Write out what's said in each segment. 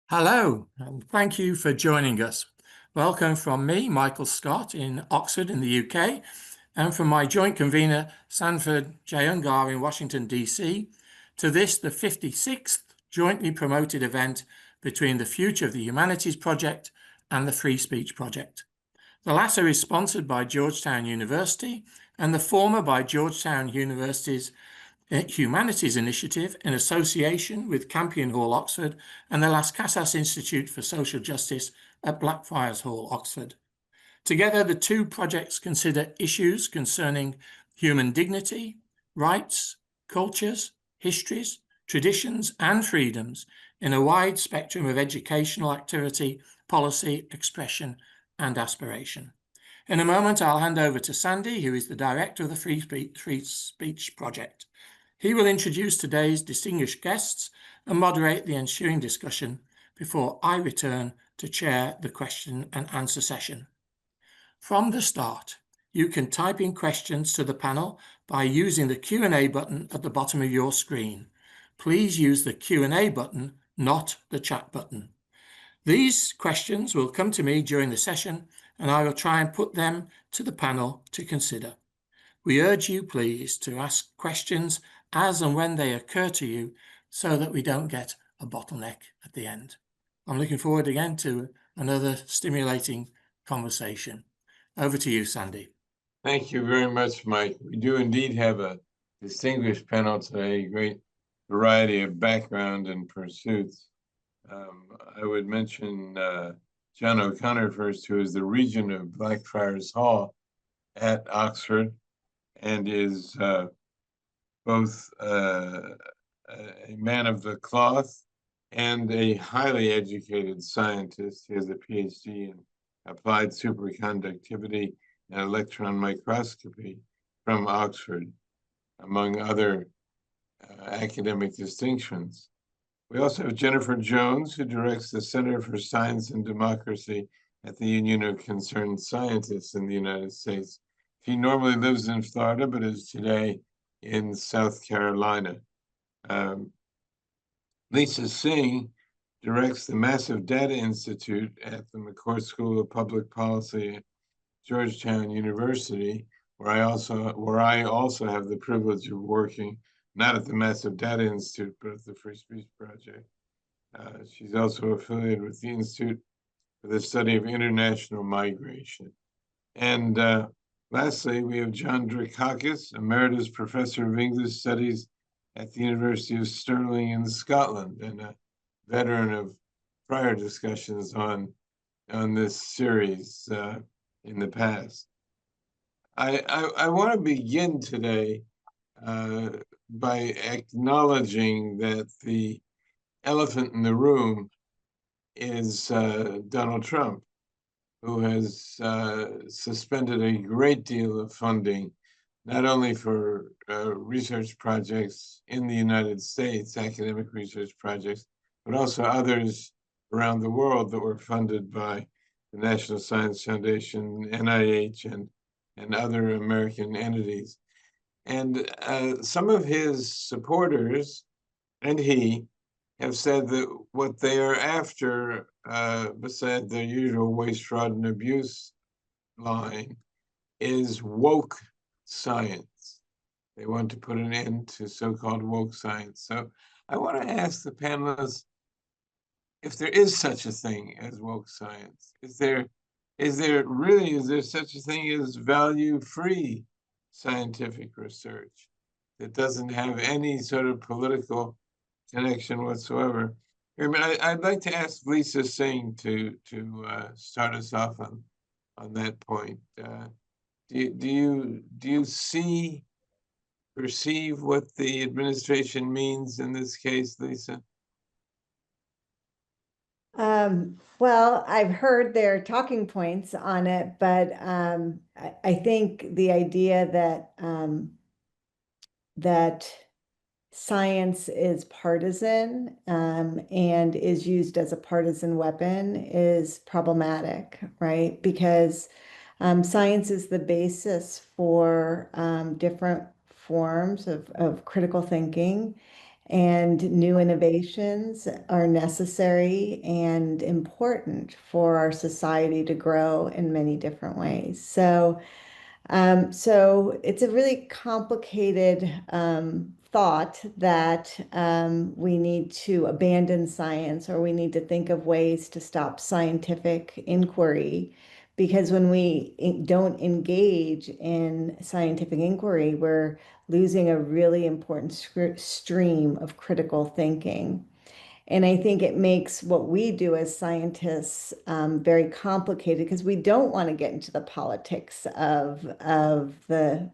Hello, and thank you for joining us. Welcome from me, Michael Scott, in Oxford in the UK, and from my joint convener, Sanford Jayungar in Washington, D.C., to this, the 56th jointly promoted event between the Future of the Humanities Project and the Free Speech Project. The latter is sponsored by Georgetown University and the former by Georgetown University's Humanities Initiative in association with Campion Hall, Oxford, and the Las Casas Institute for Social Justice at Blackfriars Hall, Oxford. Together, the two projects consider issues concerning human dignity, rights, cultures, histories, traditions, and freedoms in a wide spectrum of educational activity, policy, expression, and aspiration. In a moment, I'll hand over to Sandy, who is the director of the Free Speech Project. He will introduce today's distinguished guests and moderate the ensuing discussion before I return to chair the question and answer session. From the start, you can type in questions to the panel by using the Q&A button at the bottom of your screen. Please use the Q&A button, not the chat button. These questions will come to me during the session, and I will try and put them to the panel to consider. We urge you, please, to ask questions as and when they occur to you so that we don't get a bottleneck at the end. I'm looking forward again to another stimulating conversation. Over to you, Sandy. Thank you very much, Mike. We do indeed have a distinguished panel today, a great variety of background and pursuits. I would mention John O'Connor first, who is the regent of Blackfriars Hall at Oxford and is both a man of the cloth and a highly educated scientist. He has a PhD in applied superconductivity and electron microscopy from Oxford, among other academic distinctions. We also have Jennifer Jones, who directs the Center for Science and Democracy at the Union of Concerned Scientists in the United States. She normally lives in Florida, but is today in South Carolina. Lisa Singh directs the Massive Data Institute at the McCourt School of Public Policy at Georgetown University, where I also have the privilege of working, not at the Massive Data Institute, but at the Free Speech Project. She's also affiliated with the Institute for the Study of International Migration. And lastly, we have John Drakakis, Emeritus Professor of English Studies at the University of Stirling in Scotland, and a veteran of prior discussions on this series in the past. I want to begin today by acknowledging that the elephant in the room is Donald Trump, who has suspended a great deal of funding, not only for research projects in the United States, academic research projects, but also others around the world that were funded by the National Science Foundation, NIH, and other American entities. And some of his supporters and he have said that what they are after, beside the usual waste, fraud, and abuse line, is woke science. They want to put an end to so-called woke science. So I want to ask the panelists if there is such a thing as woke science. Is there such a thing as value-free scientific research that doesn't have any sort of political connection whatsoever? I mean, I'd like to ask Lisa Singh to start us off on that point. Do you perceive what the administration means in this case, Lisa? Well, I've heard their talking points on it, but I think the idea that science is partisan and is used as a partisan weapon is problematic, right? Because science is the basis for different forms of critical thinking. And new innovations are necessary and important for our society to grow in many different ways. So it's a really complicated thought that we need to abandon science, or we need to think of ways to stop scientific inquiry. Because when we don't engage in scientific inquiry, we're losing a really important stream of critical thinking. And I think it makes what we do as scientists very complicated, because we don't want to get into the politics of the,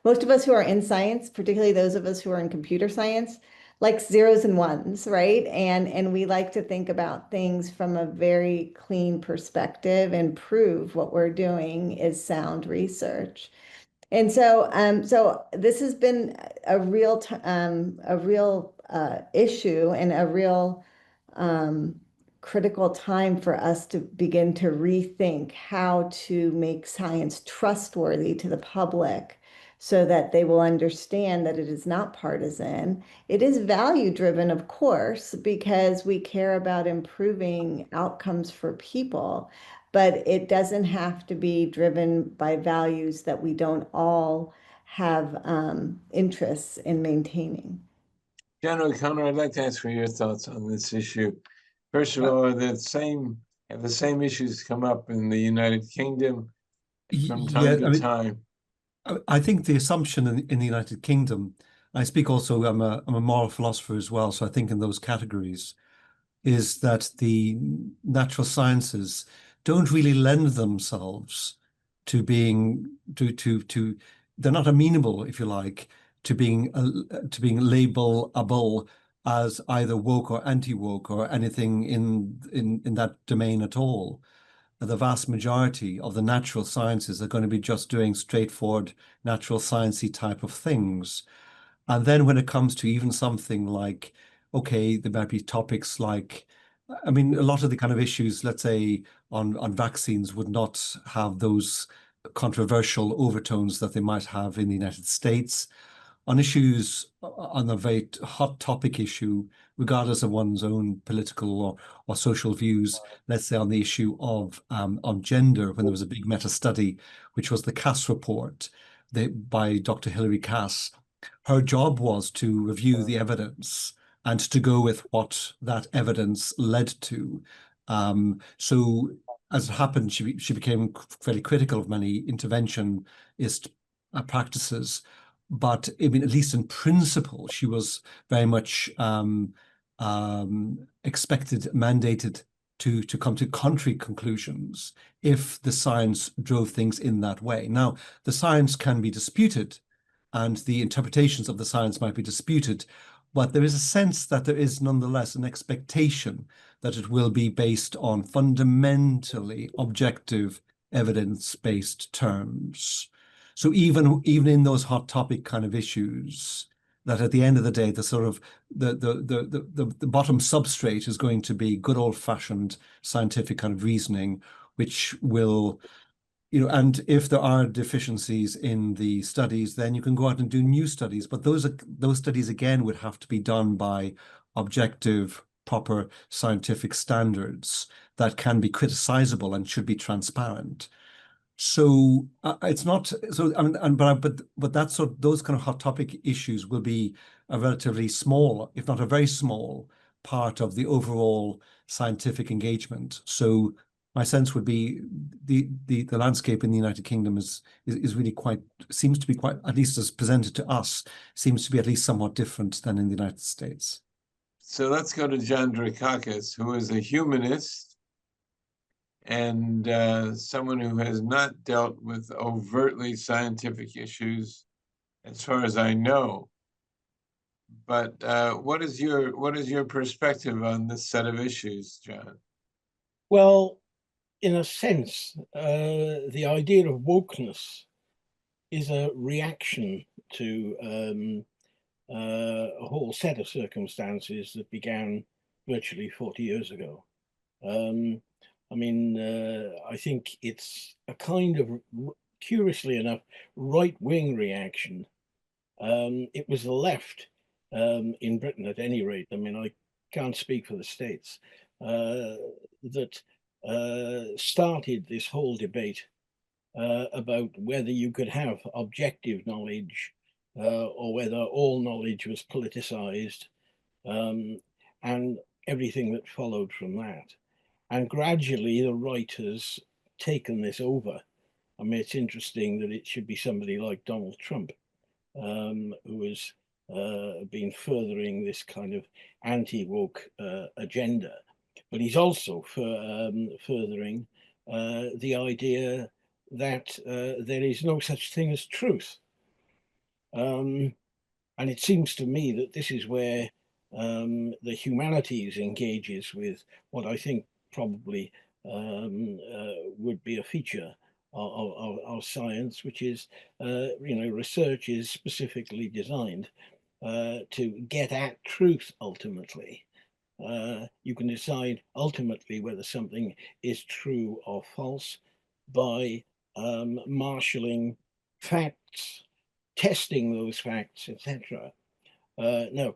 most of us who are in science, particularly those of us who are in computer science, like zeros and ones, right? And we like to think about things from a very clean perspective and prove what we're doing is sound research. And so this has been a real issue, and a real critical time for us to begin to rethink how to make science trustworthy to the public, so that they will understand that it is not partisan. It is value driven, of course, because we care about improving outcomes for people, but it doesn't have to be driven by values that we don't all have interests in maintaining. John O'Connor, I'd like to ask for your thoughts on this issue. First of all, have the same issues come up in the United Kingdom from Yeah, time to time? I think the assumption in the United Kingdom, I speak also, I'm a moral philosopher as well, so I think in those categories, is that the natural sciences don't really lend themselves to being they're not amenable, if you like, to being labelable as either woke or anti-woke or anything in that domain at all. The vast majority of the natural sciences are going to be just doing straightforward natural sciencey type of things. And then when it comes to even something like, okay, there might be topics like, I mean, a lot of the kind of issues, let's say on vaccines, would not have those controversial overtones that they might have in the United States. On issues, on a very hot topic issue, regardless of one's own political or social views, let's say on the issue of on gender, when there was a big meta study, which was the Cass report by Dr. Hilary Cass. Her job was to review the evidence and to go with what that evidence led to. So as it happened, she became fairly critical of many interventionist practices. But I mean, at least in principle, she was very much expected, mandated to come to contrary conclusions if the science drove things in that way. Now, the science can be disputed, and the interpretations of the science might be disputed, but there is a sense that there is nonetheless an expectation that it will be based on fundamentally objective, evidence-based terms. So even in those hot topic kind of issues, that at the end of the day, the sort of the bottom substrate is going to be good old-fashioned scientific kind of reasoning, which will, and if there are deficiencies in the studies, then you can go out and do new studies. But those studies again would have to be done by objective, proper scientific standards that can be criticizable and should be transparent. So it's not so. I mean, but that's those kind of hot topic issues will be a relatively small, if not a very small, part of the overall scientific engagement. So my sense would be the landscape in the United Kingdom is really seems to be quite, at least as presented to us, seems to be at least somewhat different than in the United States. So let's go to John Drakakis, who is a humanist and someone who has not dealt with overtly scientific issues, as far as I know. But what is your perspective on this set of issues, John? Well, in a sense, the idea of wokeness is a reaction to a whole set of circumstances that began virtually 40 years ago. I mean, I think it's a kind of, curiously enough, right-wing reaction. It was the left in Britain at any rate, I mean, I can't speak for the States, that started this whole debate about whether you could have objective knowledge or whether all knowledge was politicized, and everything that followed from that. And gradually the right has taken this over. I mean, it's interesting that it should be somebody like Donald Trump who has been furthering this kind of anti-woke agenda. But he's also furthering the idea that there is no such thing as truth. And it seems to me that this is where the humanities engages with what I think probably would be a feature of science, which is, research is specifically designed to get at truth ultimately. You can decide ultimately whether something is true or false by marshalling facts, testing those facts, etc. Now,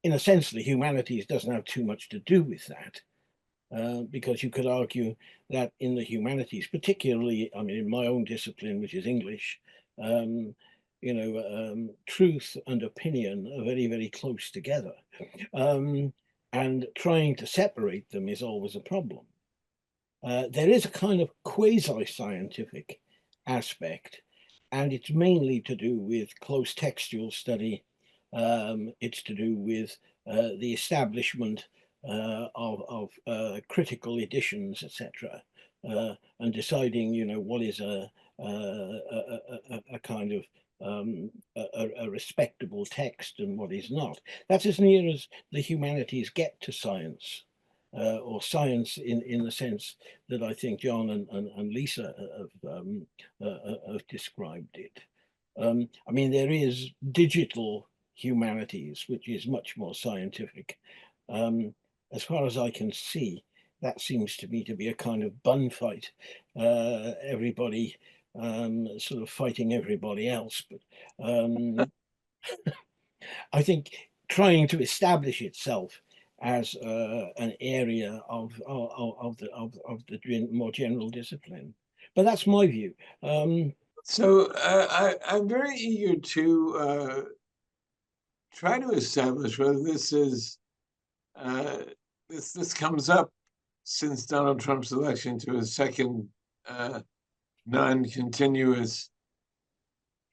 in a sense, the humanities doesn't have too much to do with that, because you could argue that in the humanities, particularly, I mean, in my own discipline, which is English, truth and opinion are very, very close together. And trying to separate them is always a problem. There is a kind of quasi-scientific aspect, and it's mainly to do with close textual study. It's to do with the establishment of critical editions, etc., and deciding, what is a kind of a respectable text and what is not. That's as near as the humanities get to science, or science in the sense that I think John and Lisa have described it. I mean, there is digital humanities, which is much more scientific. As far as I can see, that seems to me to be a kind of bun fight. Everybody sort of fighting everybody else. But I think trying to establish itself as an area of the more general discipline. But that's my view. So I'm very eager to try to establish whether this is this comes up since Donald Trump's election to a second non-continuous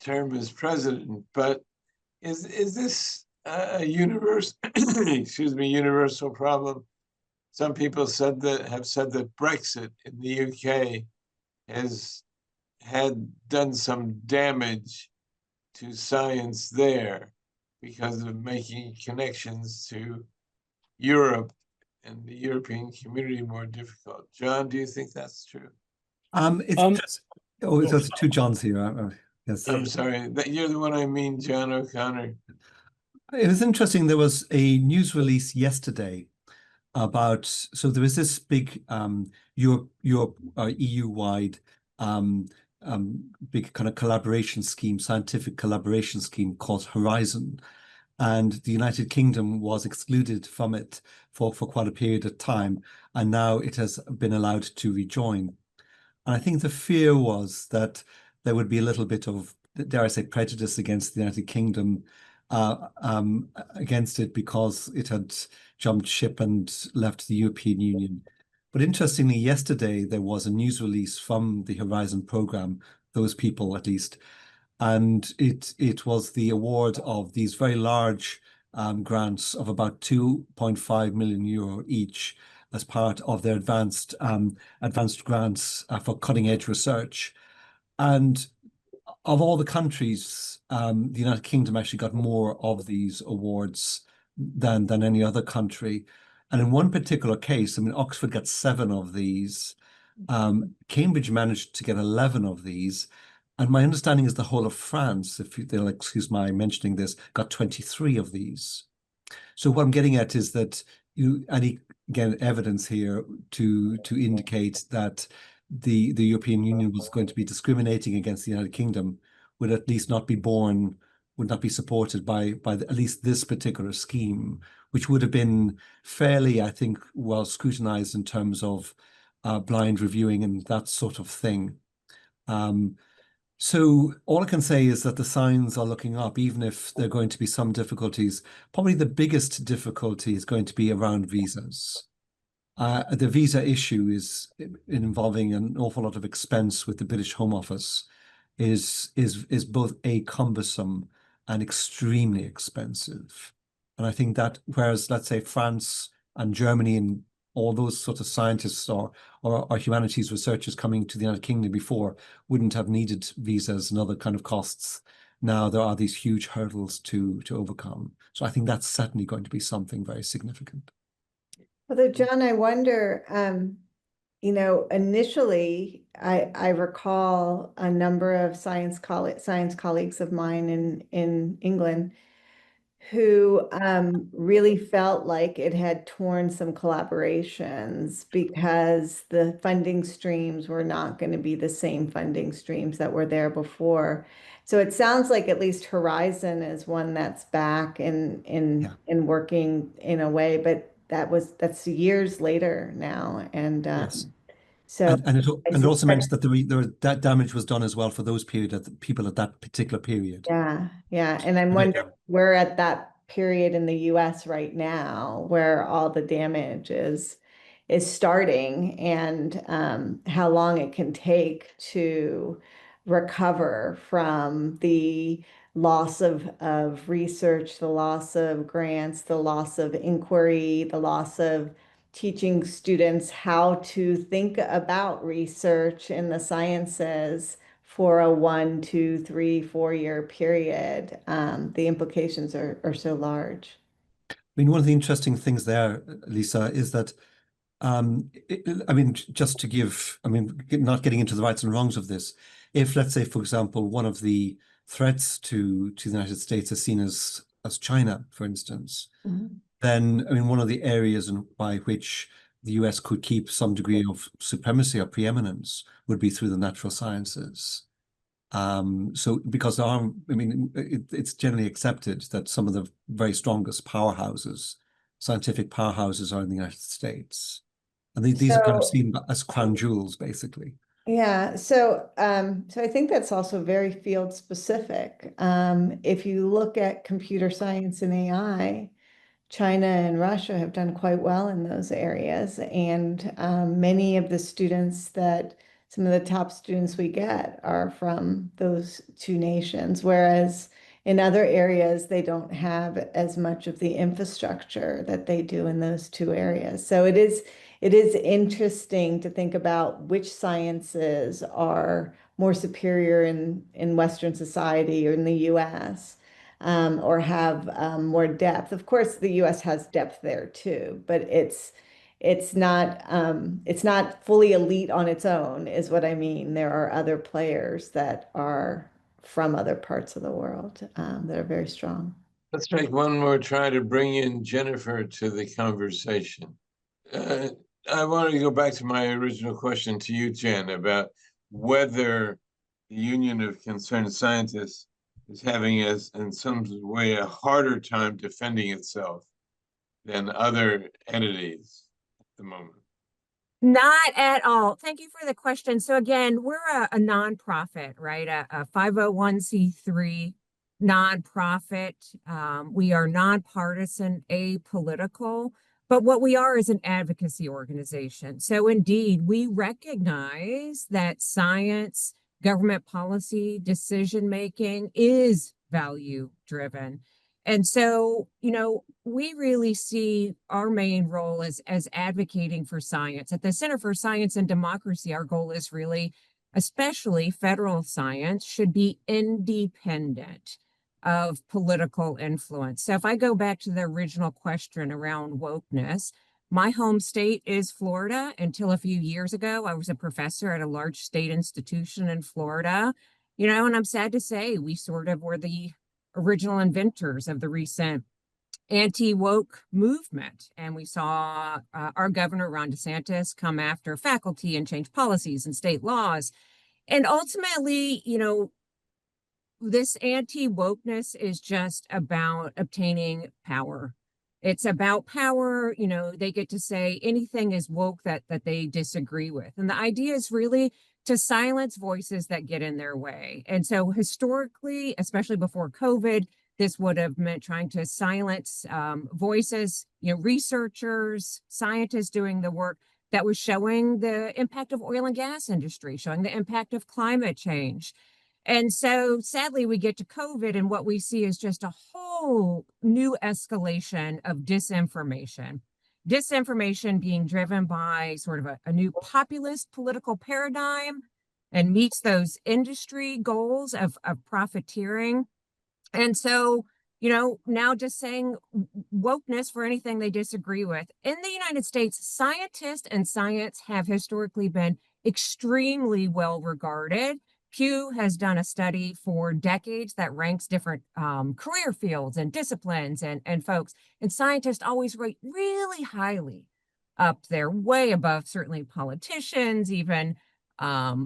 term as president. But is this a universal problem? Some people have said that Brexit in the UK had done some damage to science there because of making connections to Europe and the European community more difficult. John, do you think that's true? There's two Johns here. Yes. I'm sorry, that you're the one I mean, John O'Connor. It was interesting. There was a news release yesterday about, so there is this big EU-wide big kind of collaboration scheme, scientific collaboration scheme called Horizon. And the United Kingdom was excluded from it for quite a period of time. And now it has been allowed to rejoin. And I think the fear was that there would be a little bit of, dare I say, prejudice against the United Kingdom against it because it had jumped ship and left the European Union. But interestingly, yesterday, there was a news release from the Horizon program, those people at least, and it was the award of these very large grants of about 2.5 million euro each as part of their advanced grants for cutting edge research. And of all the countries, the United Kingdom actually got more of these awards than any other country. And in one particular case, I mean, Oxford got 7 of these. Cambridge managed to get 11 of these. And my understanding is the whole of France, if they'll excuse my mentioning this, got 23 of these. So what I'm getting at is that again, evidence here to indicate that the European Union was going to be discriminating against the United Kingdom would at least not be borne would not be supported by at least this particular scheme, which would have been fairly, I think, well scrutinized in terms of blind reviewing and that sort of thing. So all I can say is that the signs are looking up, even if there are going to be some difficulties. Probably the biggest difficulty is going to be around visas. The visa issue is involving an awful lot of expense with the British Home Office is both cumbersome and extremely expensive. And I think that whereas, let's say, France and Germany and all those sorts of scientists or humanities researchers coming to the United Kingdom before wouldn't have needed visas and other kind of costs, now there are these huge hurdles to overcome. So I think that's certainly going to be something very significant. Although, John, I wonder, initially, I recall a number of science colleagues of mine in England who really felt like it had torn some collaborations because the funding streams were not going to be the same funding streams that were there before. So it sounds like at least Horizon is one that's back in working in a way, but that's years later now, and Yes. so And it also meant that that damage was done as well for those people at that particular period. yeah, and I'm wondering we're at that period in the US right now where all the damage is starting, and how long it can take to recover from the loss of research, the loss of grants, the loss of inquiry, the loss of teaching students how to think about research in the sciences for a 1, 2, 3, 4 year period. The implications are so large. I mean, one of the interesting things there, Lisa, is that I mean, just to give, I mean, not getting into the rights and wrongs of this, if, let's say, for example, one of the threats to the United States is seen as China, for instance, then, I mean, one of the areas by which the US could keep some degree of supremacy or preeminence would be through the natural sciences. So because there are, I mean, it's generally accepted that some of the very strongest powerhouses, scientific powerhouses, are in the United States. And these are kind of seen as crown jewels, basically. Yeah, so I think that's also very field specific. If you look at computer science and AI, China and Russia have done quite well in those areas, and many of the students some of the top students we get are from those two nations, whereas in other areas they don't have as much of the infrastructure that they do in those two areas. So it is interesting to think about which sciences are more superior in Western society or in the US. Or have more depth. Of course, the U.S. has depth there too, but it's not fully elite on its own, is what I mean. There are other players that are from other parts of the world that are very strong. Let's make one more try to bring in Jennifer to the conversation. I wanted to go back to my original question to you, Jen, about whether the Union of Concerned Scientists is having, in some way, a harder time defending itself than other entities at the moment. Not at all. Thank you for the question. So again, we're a nonprofit, right? A 501c3 nonprofit. We are nonpartisan, apolitical, but what we are is an advocacy organization. So indeed, we recognize that science, government policy, decision-making is value-driven. And so, we really see our main role as advocating for science. At the Center for Science and Democracy, our goal is really, especially federal science, should be independent of political influence. So if I go back to the original question around wokeness, my home state is Florida. Until a few years ago, I was a professor at a large state institution in Florida, and I'm sad to say we sort of were the original inventors of the recent anti-woke movement. And we saw our governor, Ron DeSantis, come after faculty and change policies and state laws. And ultimately, this anti-wokeness is just about obtaining power. It's about power. You know, they get to say anything is woke that they disagree with. And the idea is really to silence voices that get in their way. And so historically, especially before COVID, this would have meant trying to silence voices, you know, researchers, scientists doing the work that was showing the impact of oil and gas industry, showing the impact of climate change. And so sadly, we get to COVID, and what we see is just a whole new escalation of disinformation. Disinformation being driven by sort of a new populist political paradigm and meets those industry goals of profiteering. And so, you know, now just saying wokeness for anything they disagree with. In the United States, scientists and science have historically been extremely well regarded. Pew has done a study for decades that ranks different career fields and disciplines and folks. And scientists always rate really highly up there, way above certainly politicians, even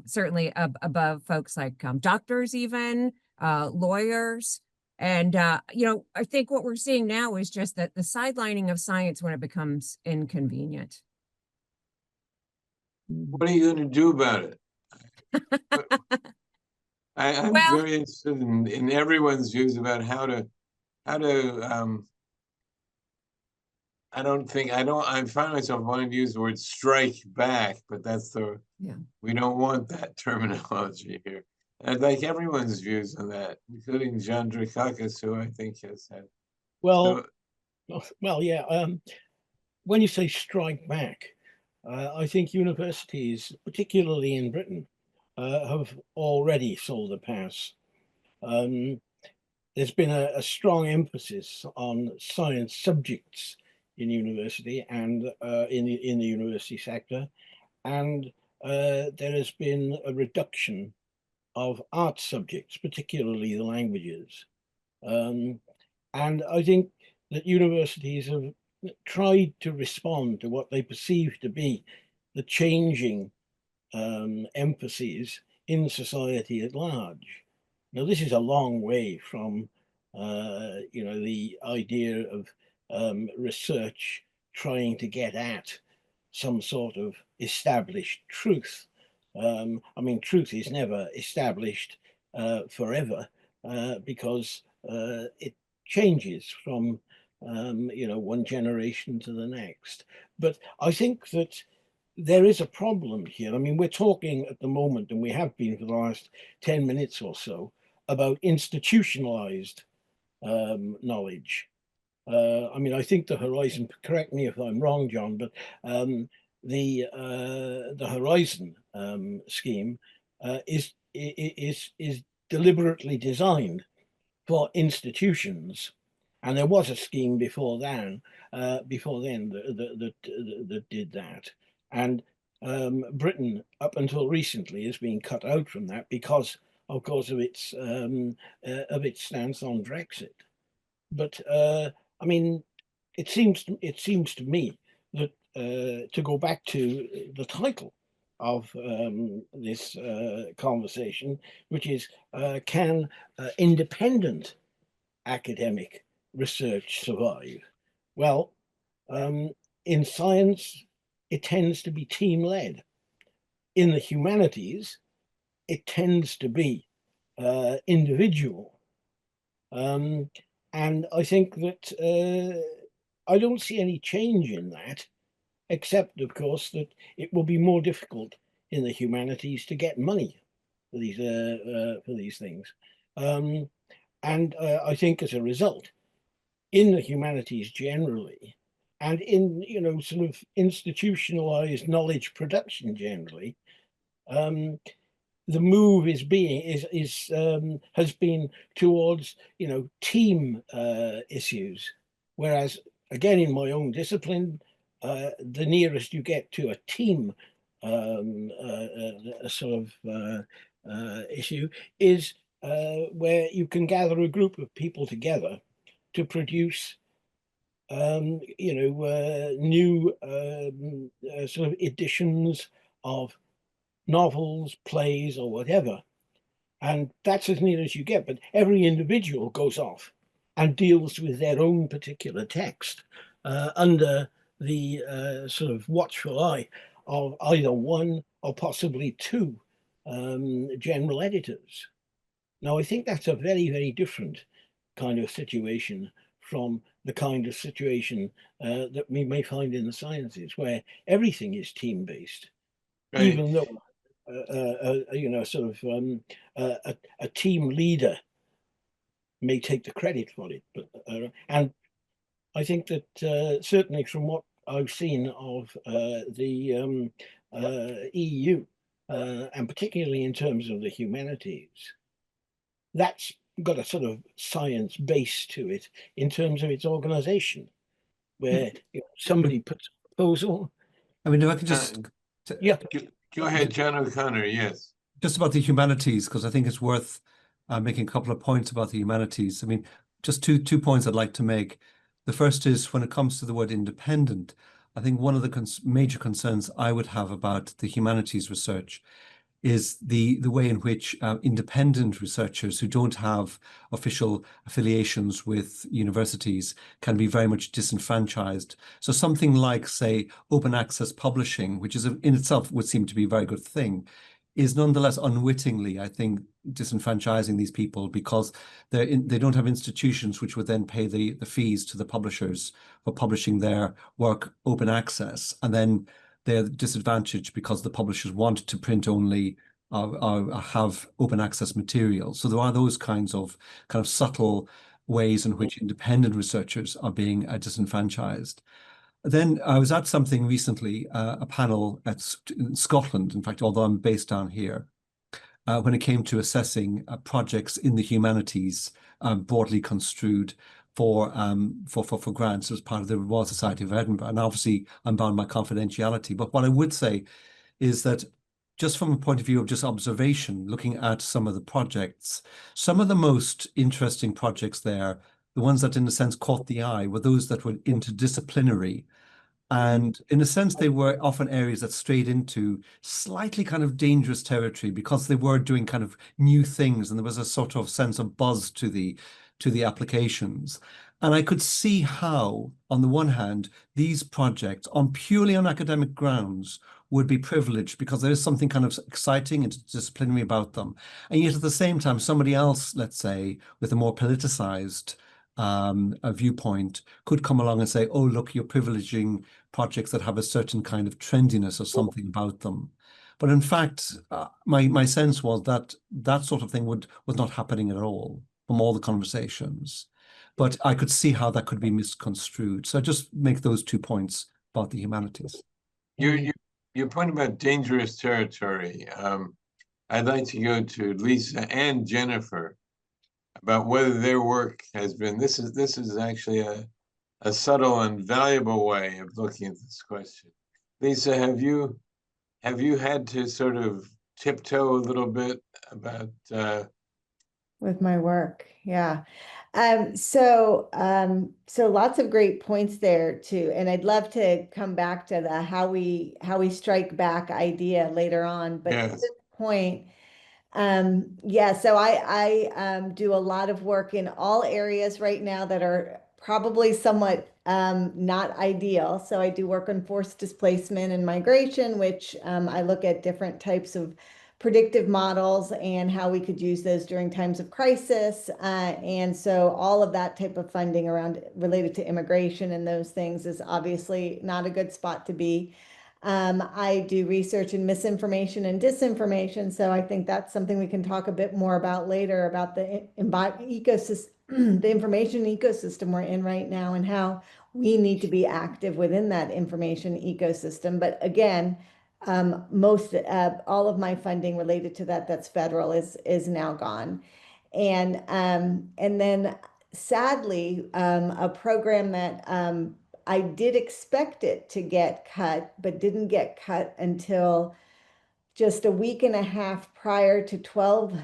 certainly above folks like doctors, even lawyers. And, you know, I think what we're seeing now is just that the sidelining of science when it becomes inconvenient. What are you going to do about it? I'm Well- very interested in everyone's views about how to I find myself wanting to use the word strike back, but we don't want that terminology here. I'd like everyone's views on that, including John Drakakis, who I think has had. Well, yeah. When you say strike back, I think universities, particularly in Britain, have already sold a pass. There's been a strong emphasis on science subjects in university and in the university sector, and there has been a reduction of art subjects, particularly the languages. And I think that universities have tried to respond to what they perceive to be the changing emphases in society at large. Now, this is a long way from, you know, the idea of research trying to get at some sort of established truth. I mean, truth is never established forever because it changes from, you know, one generation to the next. But I think that there is a problem here. I mean, we're talking at the moment, and we have been for the last 10 minutes or so, about institutionalized knowledge. I mean, I think the Horizon, correct me if I'm wrong, John, but the Horizon scheme is deliberately designed for institutions, and there was a scheme before then that did that, and Britain, up until recently, has been cut out from that because, of course, of its stance on Brexit. But I mean, it seems to me that to go back to the title of this conversation, which is can independent academic research survive? Well, in science, it tends to be team-led. In the humanities, it tends to be individual. And I think that I don't see any change in that, except, of course, that it will be more difficult in the humanities to get money for these things. And I think as a result, in the humanities generally, and in, you know, sort of institutionalized knowledge production generally, the move has been towards, you know, team issues, whereas again in my own discipline, the nearest you get to a team a sort of issue is where you can gather a group of people together to produce you know, new sort of editions of novels, plays, or whatever. And that's as near as you get. But every individual goes off and deals with their own particular text under the sort of watchful eye of either one or possibly two general editors. Now, I think that's a very, very different kind of situation from the kind of situation that we may find in the sciences, where everything is team-based, Right. even though sort of a team leader may take the credit for it. But and I think that certainly from what I've seen of the EU, and particularly in terms of the humanities, that's got a sort of science base to it in terms of its organization, where somebody puts a proposal. I mean, if I could just, Yeah. Go ahead, John O'Connor, yes. just about the humanities, because I think it's worth making a couple of points about the humanities. I mean, just two points I'd like to make. The first is when it comes to the word independent, I think one of the major concerns I would have about the humanities research is the way in which independent researchers who don't have official affiliations with universities can be very much disenfranchised. So something like, say, open access publishing, which is in itself would seem to be a very good thing, is nonetheless unwittingly, I think, disenfranchising these people because they don't have institutions which would then pay the fees to the publishers for publishing their work open access, and then they're disadvantaged because the publishers want to print only have open access material. So there are those kinds of subtle ways in which independent researchers are being disenfranchised. Then I was at something recently, a panel in Scotland, in fact, although I'm based down here, when it came to assessing projects in the humanities broadly construed for grants as part of the Royal Society of Edinburgh. And obviously, I'm bound by confidentiality. But what I would say is that just from a point of view of just observation, looking at some of the projects, some of the most interesting projects there, the ones that in a sense caught the eye, were those that were interdisciplinary. And in a sense, they were often areas that strayed into slightly kind of dangerous territory because they were doing kind of new things, and there was a sort of sense of buzz to the applications. And I could see how, on the one hand, these projects, purely on academic grounds, would be privileged because there is something kind of exciting and disciplinary about them. And yet at the same time, somebody else, let's say, with a more politicized a viewpoint could come along and say, oh, look, you're privileging projects that have a certain kind of trendiness or something about them. But in fact, my sense was that that sort of thing was not happening at all from all the conversations. But I could see how that could be misconstrued. So I just make those 2 points about the humanities. Your point about dangerous territory, I'd like to go to Lisa and Jennifer about whether their work has been, this is actually a subtle and valuable way of looking at this question. Lisa, have you had to sort of tiptoe a little bit about with my work? Yeah. So lots of great points there too. And I'd love to come back to the how we strike back idea later on. But Yes. at this point, so I do a lot of work in all areas right now that are probably somewhat not ideal. So I do work on forced displacement and migration, which I look at different types of predictive models and how we could use those during times of crisis. And so all of that type of funding around related to immigration and those things is obviously not a good spot to be. I do research in misinformation and disinformation. So I think that's something we can talk a bit more about later about the ecosystem, the information ecosystem we're in right now and how we need to be active within that information ecosystem. But again, all of my funding related to that's federal is now gone. And then sadly, a program that I did expect it to get cut, but didn't get cut until just a week and a half prior to 12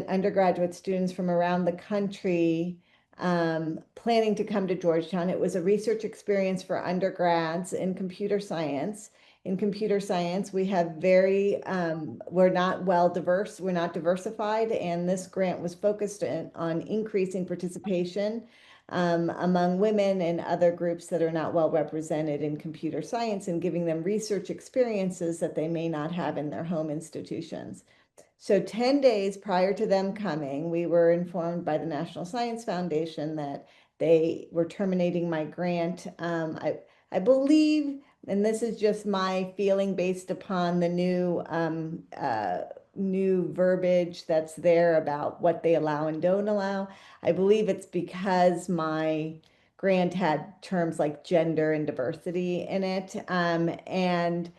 undergraduate students from around the country planning to come to Georgetown. It was a research experience for undergrads in computer science. in computer science. We have very, we're not well diverse, we're not diversified, and this grant was focused on increasing participation among women and other groups that are not well represented in computer science and giving them research experiences that they may not have in their home institutions. So 10 days prior to them coming, we were informed by the National Science Foundation that they were terminating my grant. I believe, and this is just my feeling based upon the new verbiage that's there about what they allow and don't allow. I believe it's because my grant had terms like gender and diversity in it. And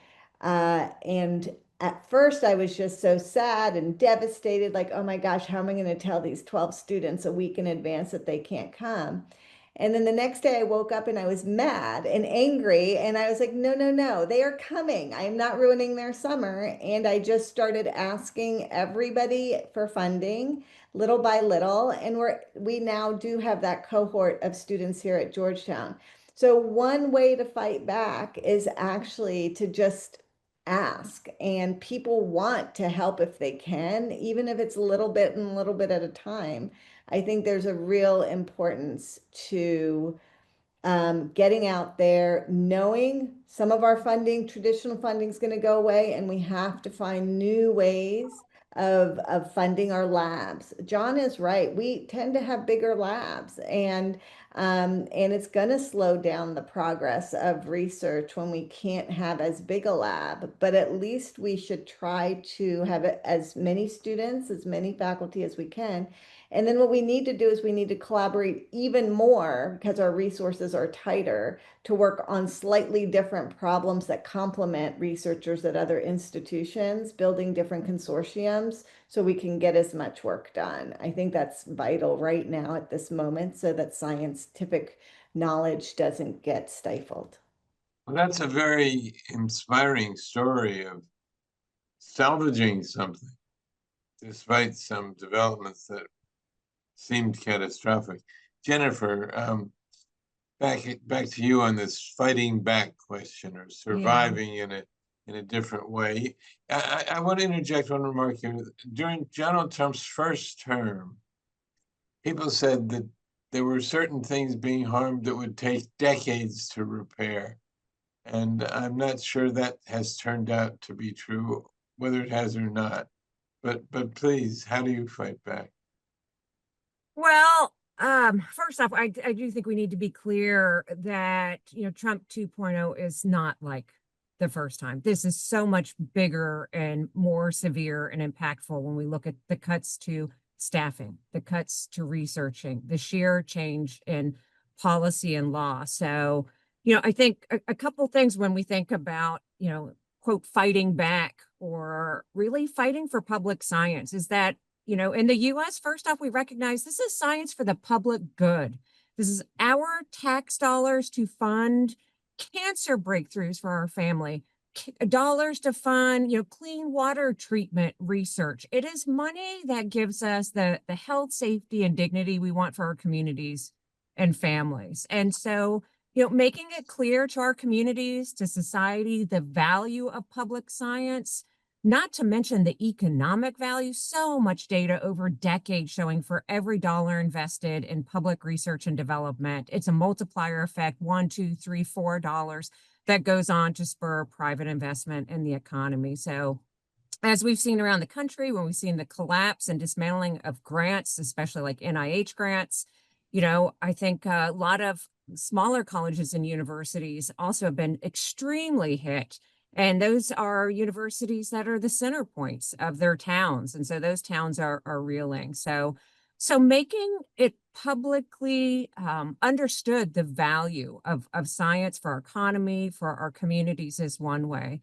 at first I was just so sad and devastated, like, oh my gosh, how am I going to tell these 12 students a week in advance that they can't come? And then the next day I woke up and I was mad and angry. And I was like, no, no, no, they are coming. I am not ruining their summer. And I just started asking everybody for funding little by little. And we now do have that cohort of students here at Georgetown. So one way to fight back is actually to just ask, and people want to help if they can, even if it's a little bit and a little bit at a time. I think there's a real importance to getting out there, knowing some of our funding, traditional funding is going to go away, and we have to find new ways of funding our labs. John is right. We tend to have bigger labs, and it's going to slow down the progress of research when we can't have as big a lab. But at least we should try to have as many students, as many faculty as we can. And then what we need to do is we need to collaborate even more, because our resources are tighter, to work on slightly different problems that complement researchers at other institutions, building different consortiums so we can get as much work done. I think that's vital right now at this moment so that scientific knowledge doesn't get stifled. Well, that's a very inspiring story of salvaging something, despite some developments that seemed catastrophic. Jennifer, back to you on this fighting back question, or surviving in a different way. I want to interject one remark here. During Donald Trump's first term, people said that there were certain things being harmed that would take decades to repair. And I'm not sure that has turned out to be true, whether it has or not. But please, how do you fight back? Well, first off, I do think we need to be clear that, Trump 2.0 is not like the first time. This is so much bigger and more severe and impactful when we look at the cuts to staffing, the cuts to researching, the sheer change in policy and law. So, I think a couple things when we think about, quote, fighting back or really fighting for public science is that, in the US, first off, we recognize this is science for the public good. This is our tax dollars to fund cancer breakthroughs for our family, dollars to fund, clean water treatment research. It is money that gives us the health, safety, and dignity we want for our communities and families. And so, making it clear to our communities, to society, the value of public science, not to mention the economic value, so much data over decades showing for every dollar invested in public research and development, it's a multiplier effect, $1, $2, $3, $4 that goes on to spur private investment in the economy. So as we've seen around the country, when we've seen the collapse and dismantling of grants, especially like NIH grants, I think a lot of smaller colleges and universities also have been extremely hit. And those are universities that are the center points of their towns. And so those towns are reeling. So making it publicly understood the value of science for our economy, for our communities is one way.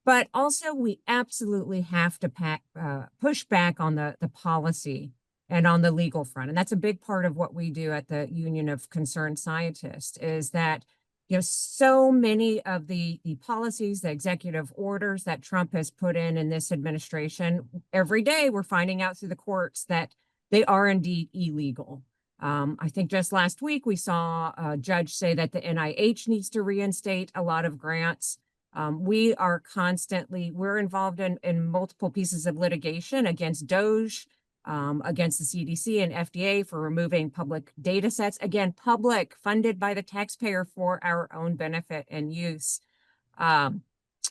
But also we absolutely have to push back on the policy and on the legal front. And that's a big part of what we do at the Union of Concerned Scientists, is that so many of the policies, the executive orders that Trump has put in this administration, every day we're finding out through the courts that they are indeed illegal. I think just last week we saw a judge say that the NIH needs to reinstate a lot of grants We're involved in multiple pieces of litigation against DOJ, against the CDC and FDA for removing public data sets. Again, public, funded by the taxpayer for our own benefit and use.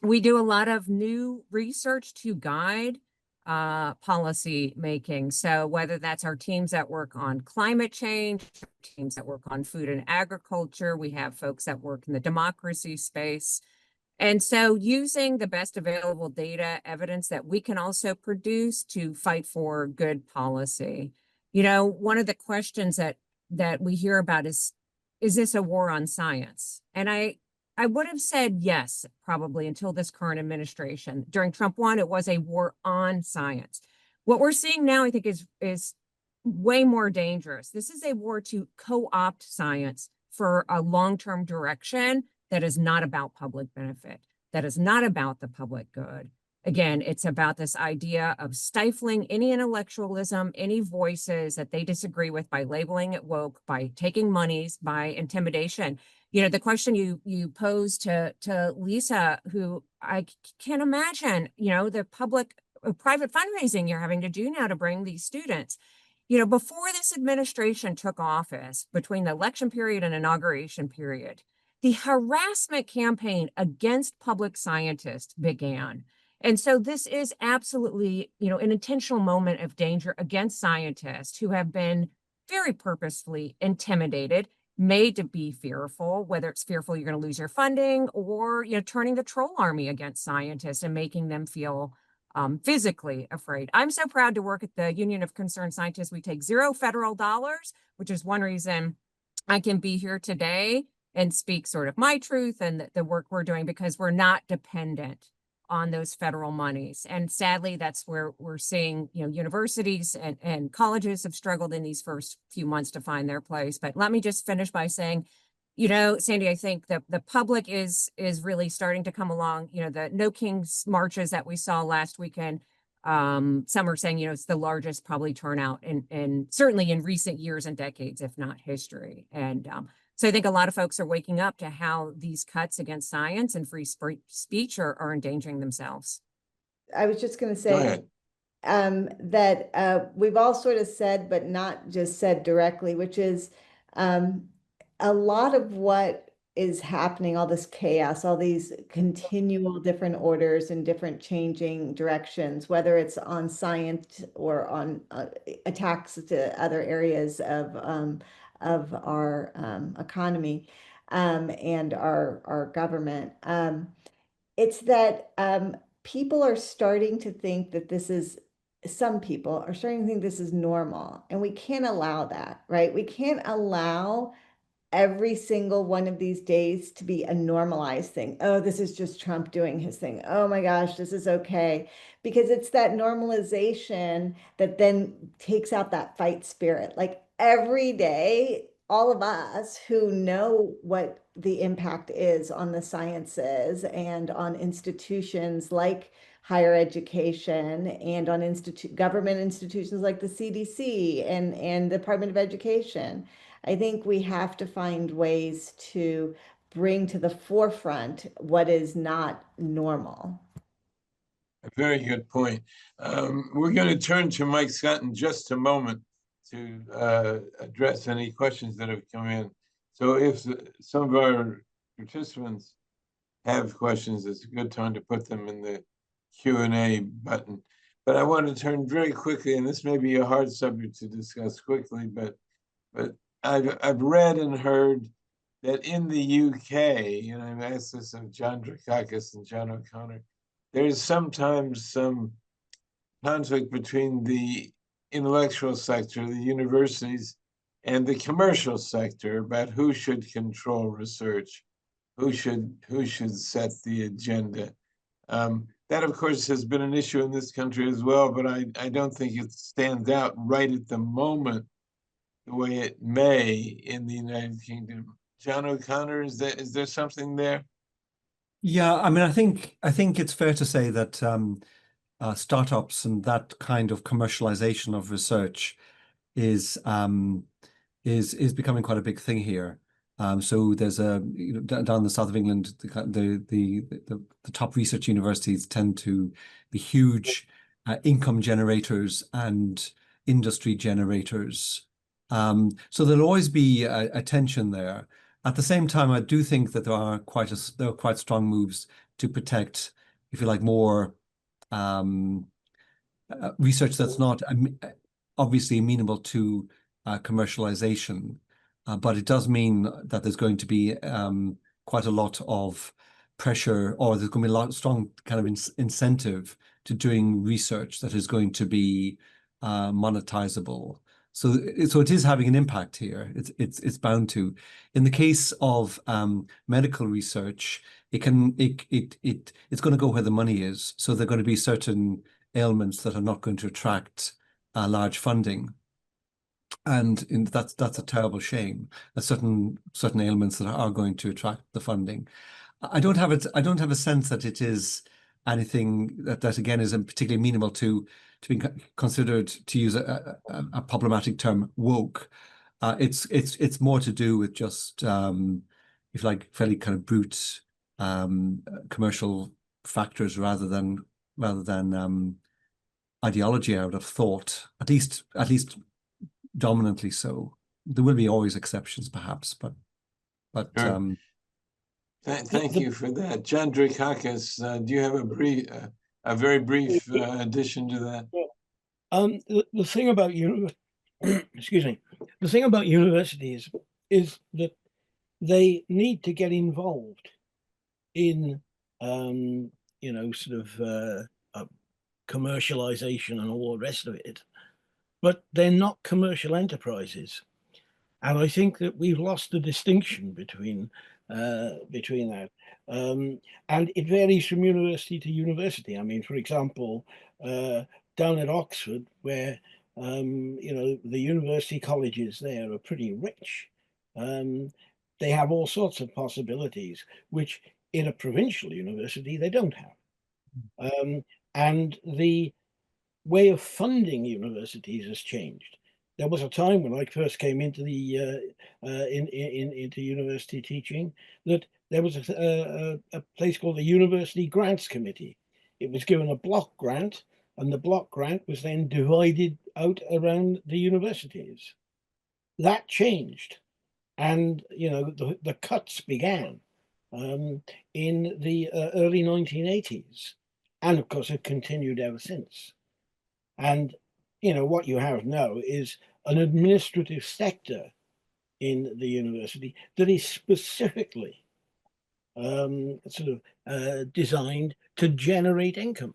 We do a lot of new research to guide policy making. So whether that's our teams that work on climate change, teams that work on food and agriculture, we have folks that work in the democracy space. And so using the best available data, evidence that we can also produce to fight for good policy. You know, one of the questions that we hear about is this a war on science? And I would have said yes, probably until this current administration. During Trump 1, it was a war on science. What we're seeing now, I think, is way more dangerous. This is a war to co-opt science for a long-term direction that is not about public benefit, that is not about the public good. Again, it's about this idea of stifling any intellectualism, any voices that they disagree with by labeling it woke, by taking monies, by intimidation. You know, the question you posed to Lisa, who I can't imagine, you know, the private fundraising you're having to do now to bring these students. You know, before this administration took office, between the election period and inauguration period, the harassment campaign against public scientists began. And so this is absolutely, you know, an intentional moment of danger against scientists who have been very purposefully intimidated, made to be fearful, whether it's fearful you're going to lose your funding or, you know, turning the troll army against scientists and making them feel physically afraid. I'm so proud to work at the Union of Concerned Scientists. We take $0 federal dollars, which is one reason I can be here today and speak sort of my truth and the work we're doing, because we're not dependent on those federal monies. And sadly, that's where we're seeing, you know, universities and colleges have struggled in these first few months to find their place. But let me just finish by saying, you know, Sandy, I think the public is really starting to come along. You know, the No Kings marches that we saw last weekend, some are saying, you know, it's the largest probably turnout in certainly in recent years and decades, if not history. And so I think a lot of folks are waking up to how these cuts against science and free speech are endangering themselves. I was just going to Go say ahead. that we've all sort of said, but not just said directly, which is a lot of what is happening, all this chaos, all these continual different orders and different changing directions, whether it's on science or on attacks to other areas of our economy and our government. It's that people are starting to think that some people are starting to think this is normal, and we can't allow that, right? We can't allow every single one of these days to be a normalized thing. Oh, this is just Trump doing his thing. Oh my gosh, this is okay. Because it's that normalization that then takes out that fight spirit. Like every day, all of us who know what the impact is on the sciences and on institutions like higher education and on government institutions like the CDC and the Department of Education, I think we have to find ways to bring to the forefront what is not normal. A very good point. We're going to turn to Mike Scott in just a moment to address any questions that have come in. So if some of our participants have questions, it's a good time to put them in the Q&A button. But I want to turn very quickly, and this may be a hard subject to discuss quickly, but I've read and heard that in the UK, and I've asked this of John Drakakis and John O'Connor, there's sometimes some conflict between the intellectual sector, the universities, and the commercial sector about who should control research, who should set the agenda. That, of course, has been an issue in this country as well, but I don't think it stands out right at the moment the way it may in the United Kingdom. John O'Connor, is there something there? Yeah, I mean, I think it's fair to say that startups and that kind of commercialization of research is becoming quite a big thing here. So there's down the south of England, the top research universities tend to be huge income generators and industry generators. So there'll always be a tension there. At the same time, I do think that there are quite strong moves to protect, if you like, more research that's not obviously amenable to commercialization, but it does mean that there's going to be quite a lot of pressure, or there's going to be a lot strong kind of incentive to doing research that is going to be monetizable. So it is having an impact here. It's bound to. In the case of medical research, it's going to go where the money is. So there are going to be certain ailments that are not going to attract large funding, and that's a terrible shame. Certain ailments that are going to attract the funding. I don't have a sense that it is anything that again is particularly amenable to being considered, to use a problematic term, woke. It's more to do with just if like fairly kind of brute commercial factors rather than ideology, I would have thought, at least dominantly so. There will be always exceptions, perhaps, but Sure. Thank you for that, John Drikakis. Do you have a very brief addition to that? The thing about excuse me, the thing about universities is that they need to get involved in sort of commercialization and all the rest of it, but they're not commercial enterprises. And I think that we've lost the distinction between that. And it varies from university to university. I mean, for example, down at Oxford, where the university colleges there are pretty rich, they have all sorts of possibilities, which in a provincial university they don't have. And the way of funding universities has changed. There was a time when I first came into the into university teaching that there was a place called the University Grants Committee. It was given a block grant, and the block grant was then divided out around the universities. That changed, and the cuts began in the early 1980s, and of course it continued ever since. And what you have now is an administrative sector in the university that is specifically designed to generate income,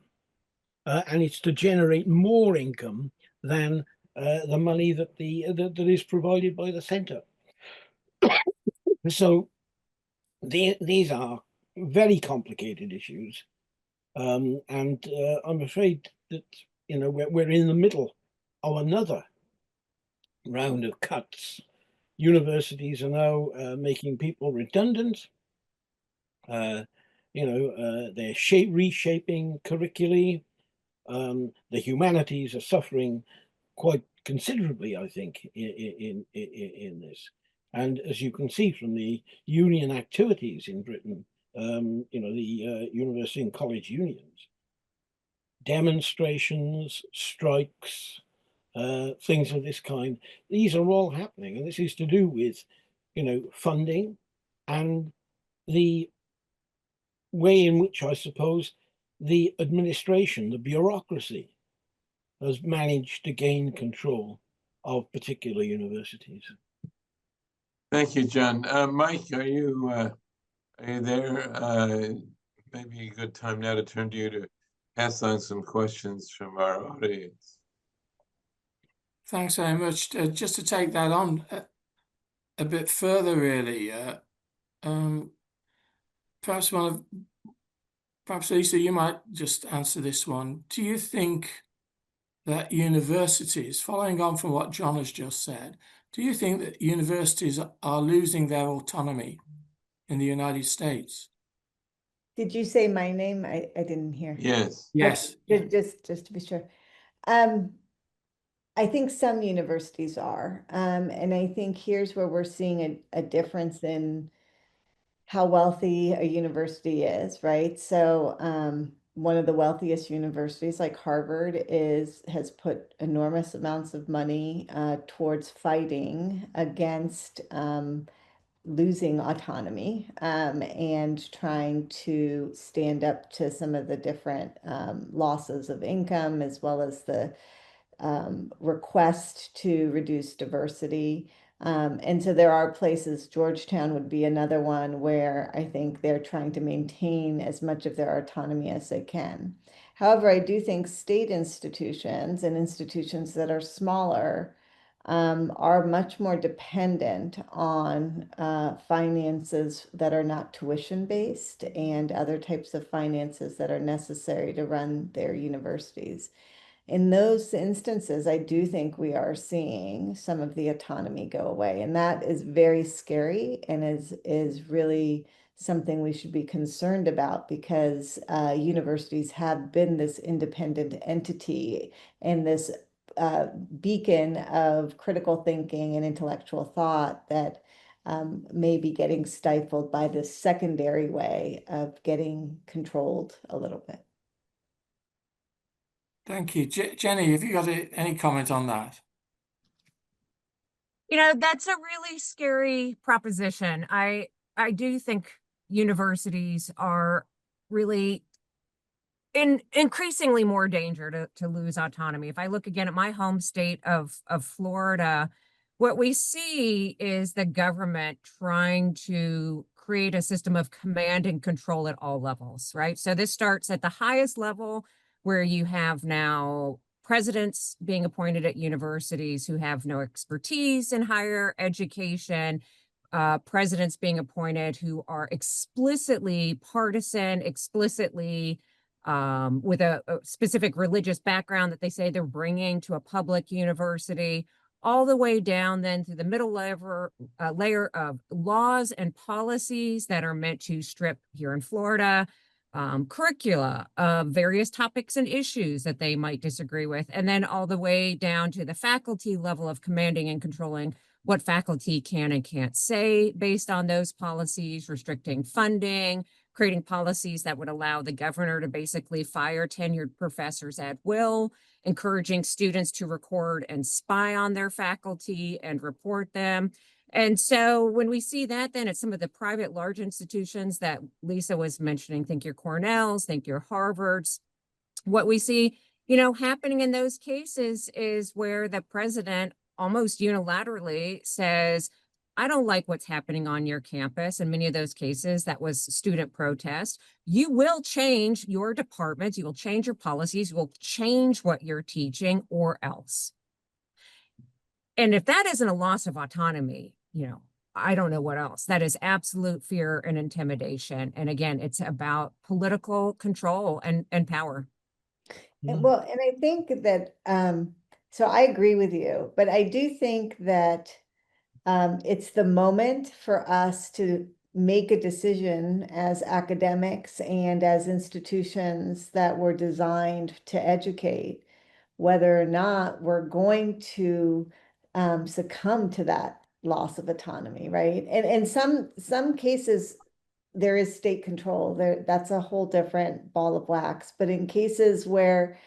and it's to generate more income than the money that that is provided by the centre. So these are very complicated issues, and I'm afraid that we're in the middle of another round of cuts. Universities are now making people redundant. They're reshaping curricula. The humanities are suffering quite considerably, I think, in this. And as you can see from the union activities in Britain, the university and college unions, demonstrations, strikes, things of this kind, these are all happening. And this is to do with, funding and the way in which, I suppose, the administration, the bureaucracy, has managed to gain control of particular universities. Thank you, John. Mike, are you there? Maybe a good time now to turn to you to pass on some questions from our audience. Thanks very much. Just to take that on a bit further, really, perhaps Lisa, you might just answer this one. Do you think that universities, following on from what John has just said, do you think that universities are losing their autonomy in the United States? Did you say my name? I didn't hear. Yes. Yes. Just to be sure. I think some universities are. And I think here's where we're seeing a difference in how wealthy a university is, right? So one of the wealthiest universities, like Harvard, has put enormous amounts of money towards fighting against losing autonomy and trying to stand up to some of the different losses of income, as well as the request to reduce diversity. And so there are places, Georgetown would be another one, where I think they're trying to maintain as much of their autonomy as they can. However, I do think state institutions and institutions that are smaller are much more dependent on finances that are not tuition based and other types of finances that are necessary to run their universities. In those instances, I do think we are seeing some of the autonomy go away, and that is very scary and is really something we should be concerned about, because universities have been this independent entity and this beacon of critical thinking and intellectual thought that may be getting stifled by this secondary way of getting controlled a little bit. Thank you. Jenny, have you got any comment on that? You know, that's a really scary proposition. I do think universities are really in increasingly more danger to lose autonomy. If I look again at my home state of Florida, what we see is the government trying to create a system of command and control at all levels, right? So this starts at the highest level, where you have now presidents being appointed at universities who have no expertise in higher education, presidents being appointed who are explicitly partisan, explicitly with a specific religious background that they say they're bringing to a public university, all the way down then to the middle layer of laws and policies that are meant to strip, here in Florida, curricula of various topics and issues that they might disagree with, and then all the way down to the faculty level of commanding and controlling what faculty can and can't say based on those policies, restricting funding, creating policies that would allow the governor to basically fire tenured professors at will, encouraging students to record and spy on their faculty and report them. And so when we see that, then at some of the private large institutions that Lisa was mentioning, think your Cornells, think your Harvards, what we see, you know, happening in those cases is where the president almost unilaterally says, I don't like what's happening on your campus. In many of those cases, that was student protest. You will change your departments, you will change your policies, you will change what you're teaching, or else. And if that isn't a loss of autonomy, you know, I don't know what else. That is absolute fear and intimidation. And again, it's about political control and power. Well, and I think that, so I agree with you, but I do think that it's the moment for us to make a decision as academics and as institutions that were designed to educate, whether or not we're going to succumb to that loss of autonomy, right? And in some cases, there is state control. That's a whole different ball of wax. But in cases where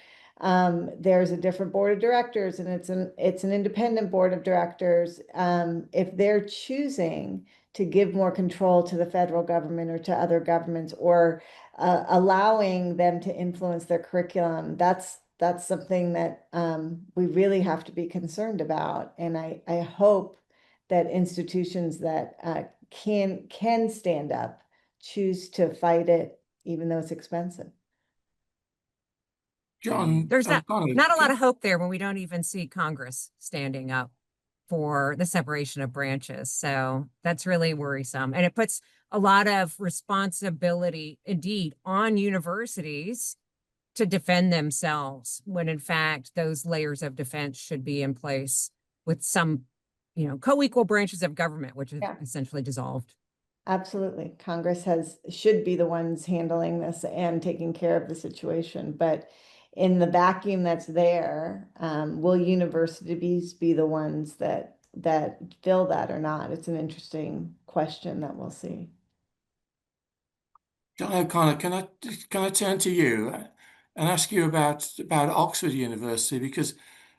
there's a different board of directors and it's an independent board of directors, if they're choosing to give more control to the federal government or to other governments, or allowing them to influence their curriculum, that's something that we really have to be concerned about. And I hope that institutions that can stand up choose to fight it, even though it's expensive. John, There's not a lot yeah. of hope there when we don't even see Congress standing up for the separation of branches. So that's really worrisome. And it puts a lot of responsibility, indeed, on universities to defend themselves, when in fact those layers of defense should be in place with some, you know, co-equal branches of government, which is essentially dissolved. Absolutely. Congress should be the ones handling this and taking care of the situation. But in the vacuum that's there, will universities be the ones that fill that or not? It's an interesting question that we'll see. John O'Connor, can I turn to you and ask you about Oxford University, because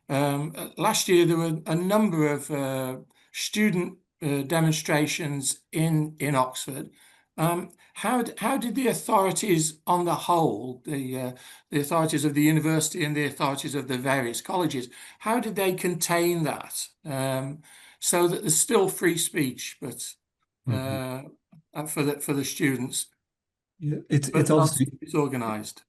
last year there were a number of student demonstrations in Oxford. How did the authorities on the whole, the authorities of the university and the authorities of the various colleges, how did they contain that so that there's still free speech, but for the students? Yeah, it's But obviously it's organized.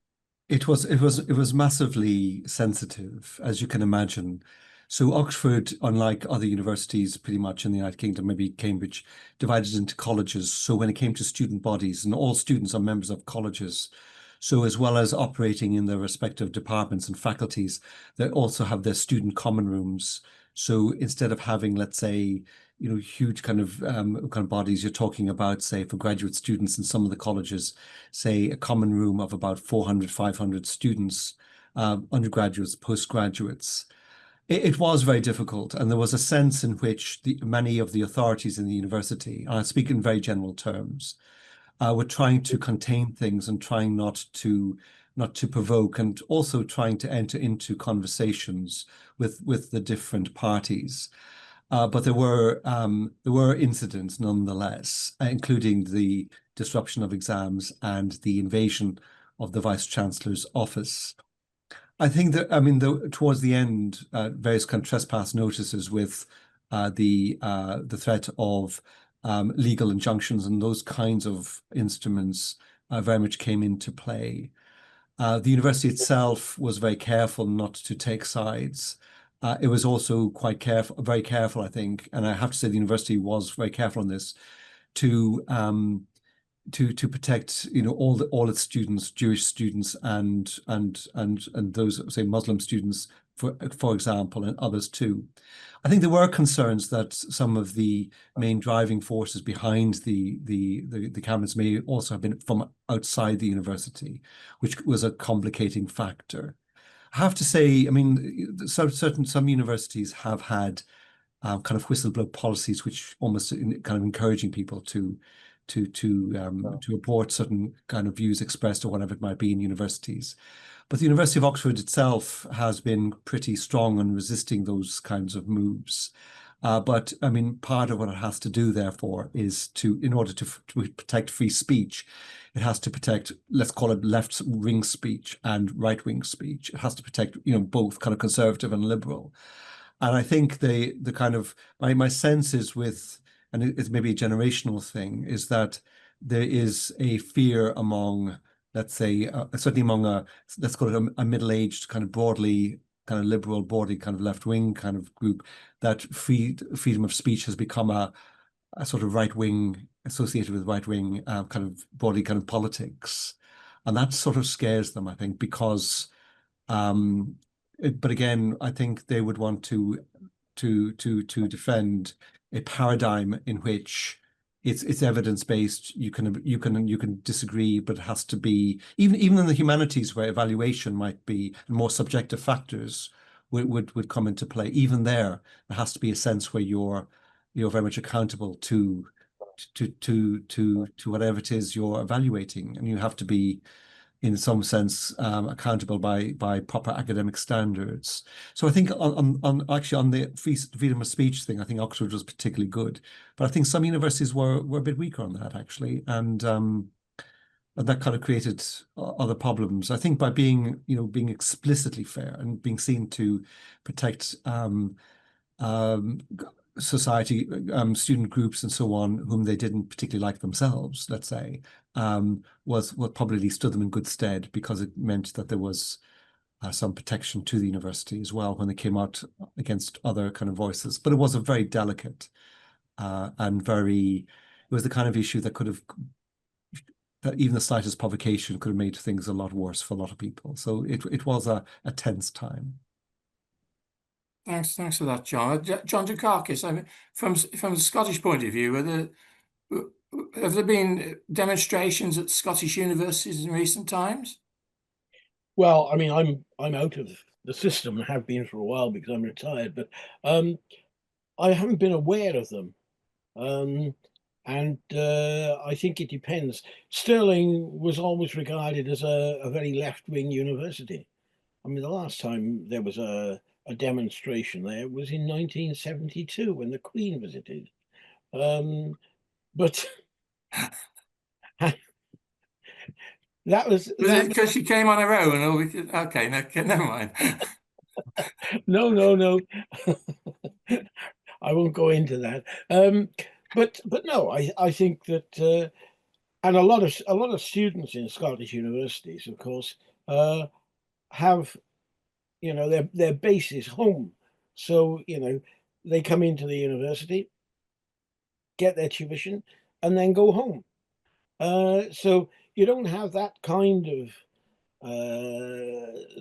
it was massively sensitive, as you can imagine. So Oxford, unlike other universities pretty much in the United Kingdom, maybe Cambridge, divided into colleges. So when it came to student bodies, and all students are members of colleges, so as well as operating in their respective departments and faculties, they also have their student common rooms. So instead of having, let's say, huge kind of bodies, you're talking about, say, for graduate students in some of the colleges, say a common room of about 400, 500 students, undergraduates, postgraduates. It was very difficult, and there was a sense in which many of the authorities in the university, and I speak in very general terms, were trying to contain things and trying not to provoke, and also trying to enter into conversations with the different parties. But there were incidents nonetheless, including the disruption of exams and the invasion of the Vice Chancellor's office. I think that, I mean, towards the end, various kind of trespass notices with the threat of legal injunctions and those kinds of instruments very much came into play. The university itself was very careful not to take sides. It was also very careful, I think, and I have to say the university was very careful on this, to protect, all its students, Jewish students and those, say, Muslim students, for example, and others too. I think there were concerns that some of the main driving forces behind the cameras may also have been from outside the university, which was a complicating factor. I have to say, I mean, some universities have had kind of whistleblower policies, which almost kind of encouraging people to report certain kind of views expressed or whatever it might be in universities. But the University of Oxford itself has been pretty strong on resisting those kinds of moves. But I mean, part of what it has to do, therefore, is in order to protect free speech, it has to protect, let's call it left-wing speech and right-wing speech. It has to protect, both kind of conservative and liberal. And I think the kind of, my sense is and it's maybe a generational thing, is that there is a fear among, let's say, certainly among let's call it a middle-aged kind of broadly kind of liberal, broadly kind of left-wing kind of group, that freedom of speech has become a sort of right-wing, associated with right-wing kind of broadly kind of politics. And that sort of scares them, I think, because, but again, I think they would want to defend a paradigm in which it's evidence-based. You can disagree, but it has to be, even in the humanities, where evaluation might be, and more subjective factors would come into play. Even there has to be a sense where you're very much accountable to whatever it is you're evaluating, and you have to be, in some sense, accountable by proper academic standards. So I think on the freedom of speech thing, I think Oxford was particularly good, but I think some universities were a bit weaker on that, actually, and that kind of created other problems. I think by being explicitly fair and being seen to protect society, student groups and so on, whom they didn't particularly like themselves, let's say, was what probably stood them in good stead, because it meant that there was some protection to the university as well when they came out against other kind of voices. But it was a very delicate and it was the kind of issue that even the slightest provocation could have made things a lot worse for a lot of people. So it was a tense time. Thanks for that, John. John Dukakis, I mean, from the Scottish point of view, have there been demonstrations at Scottish universities in recent times? Well, I mean, I'm out of the system and have been for a while because I'm retired, but I haven't been aware of them. And I think it depends. Sterling was always regarded as a very left-wing university. I mean, the last time there was a demonstration there was in 1972 when the Queen visited. But that was Was it because she came on her own, or okay, no, never mind. no. I won't go into that. But no, I think that and a lot of students in Scottish universities, of course, have, you know, their base is home. So, you know, they come into the university, get their tuition, and then go home. So you don't have that kind of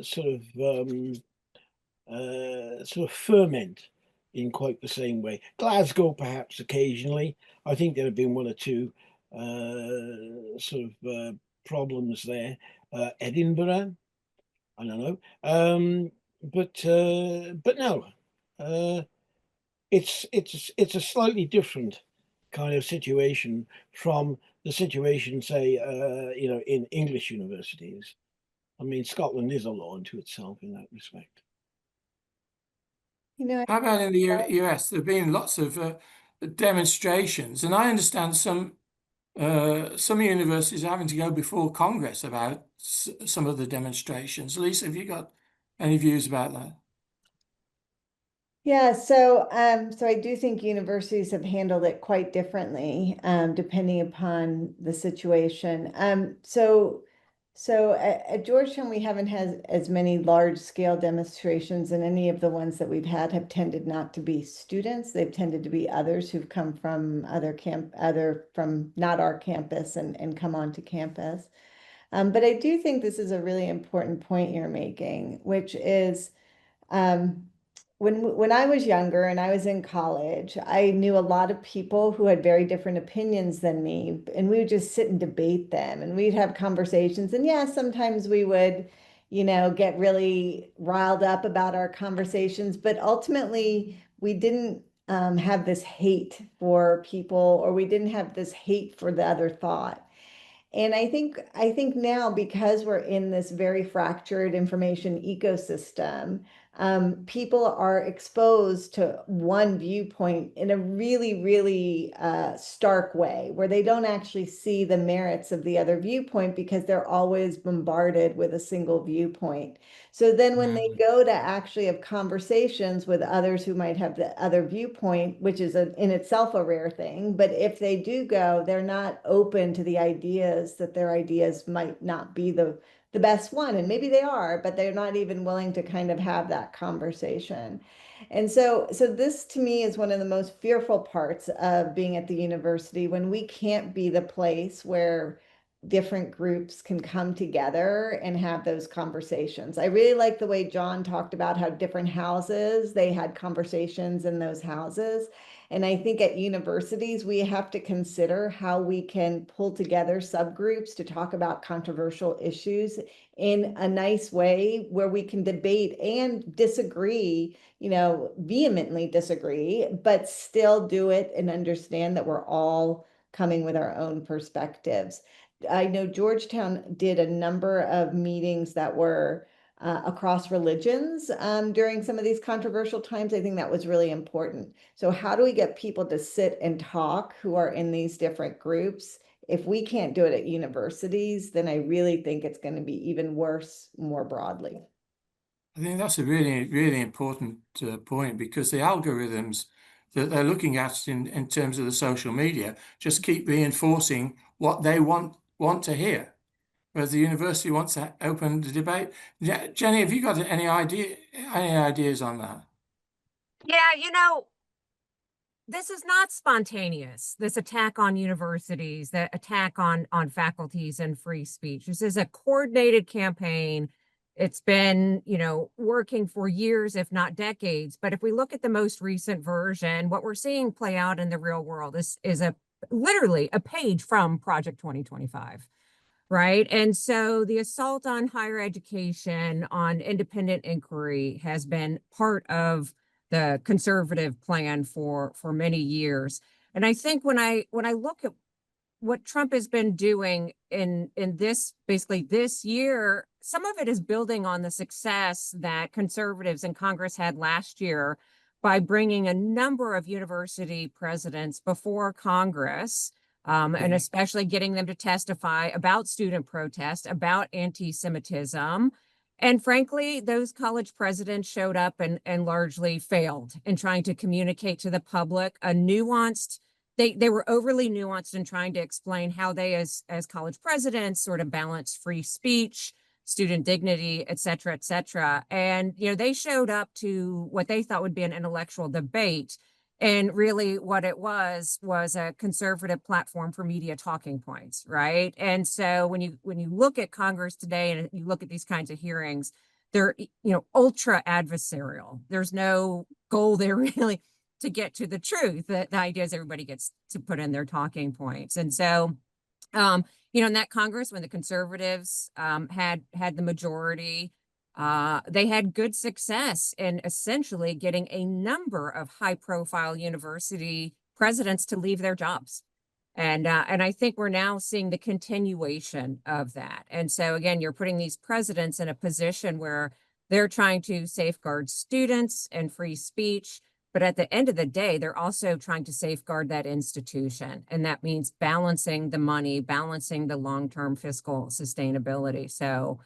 sort of ferment in quite the same way. Glasgow, perhaps occasionally. I think there have been one or two problems there. Edinburgh, I don't know. But no, it's a slightly different kind of situation from the situation, say, you know, in English universities. I mean, Scotland is a law unto itself in that respect. You know, How about in the US? There have been lots of demonstrations, and I understand some universities are having to go before Congress about some of the demonstrations. Lisa, have you got any views about that? yeah, so I do think universities have handled it quite differently, depending upon the situation. So at Georgetown, we haven't had as many large scale demonstrations, and any of the ones that we've had have tended not to be students. They've tended to be others who've come from from not our campus and come onto campus. But I do think this is a really important point you're making, which is um, when I was younger and I was in college, I knew a lot of people who had very different opinions than me, and we would just sit and debate them, and we'd have conversations. And yeah, sometimes we would, you know, get really riled up about our conversations, but ultimately we didn't have this hate for people, or we didn't have this hate for the other thought. And I think now, because we're in this very fractured information ecosystem, people are exposed to one viewpoint in a really, really stark way, where they don't actually see the merits of the other viewpoint because they're always bombarded with a single viewpoint. So then when they go to actually have conversations with others who might have the other viewpoint, which is in itself a rare thing, but if they do go, they're not open to the ideas that their ideas might not be the best one. And maybe they are, but they're not even willing to kind of have that conversation. And so this to me is one of the most fearful parts of being at the university, when we can't be the place where different groups can come together and have those conversations. I really like the way John talked about how different houses, they had conversations in those houses. And I think at universities, we have to consider how we can pull together subgroups to talk about controversial issues in a nice way, where we can debate and disagree, you know, vehemently disagree, but still do it and understand that we're all coming with our own perspectives. I know Georgetown did a number of meetings that were across religions during some of these controversial times. I think that was really important. So how do we get people to sit and talk who are in these different groups? If we can't do it at universities, then I really think it's going to be even worse more broadly. I think that's a really, really important point, because the algorithms that they're looking at in terms of the social media just keep reinforcing what they want to hear. Whereas the university wants to open the debate. Jenny, have you got any ideas on that? Yeah, you know, this is not spontaneous, this attack on universities, the attack on faculties and free speech. This is a coordinated campaign. It's been, you know, working for years, if not decades. But if we look at the most recent version, what we're seeing play out in the real world is literally a page from Project 2025. right? And so the assault on higher education, on independent inquiry, has been part of the conservative plan for many years. And I think when I look at what Trump has been doing in this, basically this year, some of it is building on the success that conservatives in Congress had last year by bringing a number of university presidents before Congress, and especially getting them to testify about student protest, about anti-Semitism. And frankly, those college presidents showed up and largely failed in trying to communicate to the public a nuanced, they were overly nuanced in trying to explain how they, as college presidents, sort of balance free speech, student dignity, et cetera, et cetera. And, you know, they showed up to what they thought would be an intellectual debate. And really what it was a conservative platform for media talking points, right? And so when you look at Congress today and you look at these kinds of hearings, they're, you know, ultra adversarial. There's no goal there really to get to the truth. The idea is everybody gets to put in their talking points. And so, you know, in that Congress, when the conservatives had the majority, they had good success in essentially getting a number of high-profile university presidents to leave their jobs. And I think we're now seeing the continuation of that. And so again, you're putting these presidents in a position where they're trying to safeguard students and free speech. But at the end of the day, they're also trying to safeguard that institution. And that means balancing the money, balancing the long-term fiscal sustainability. So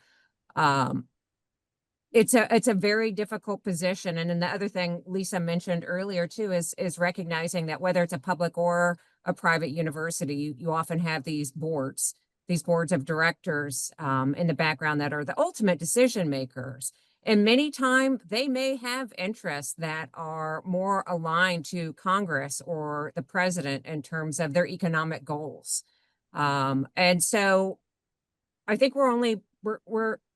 it's a very difficult position. And then the other thing Lisa mentioned earlier too is recognizing that whether it's a public or a private university, you often have these boards of directors in the background that are the ultimate decision makers. And many times they may have interests that are more aligned to Congress or the president in terms of their economic goals. And so I think we're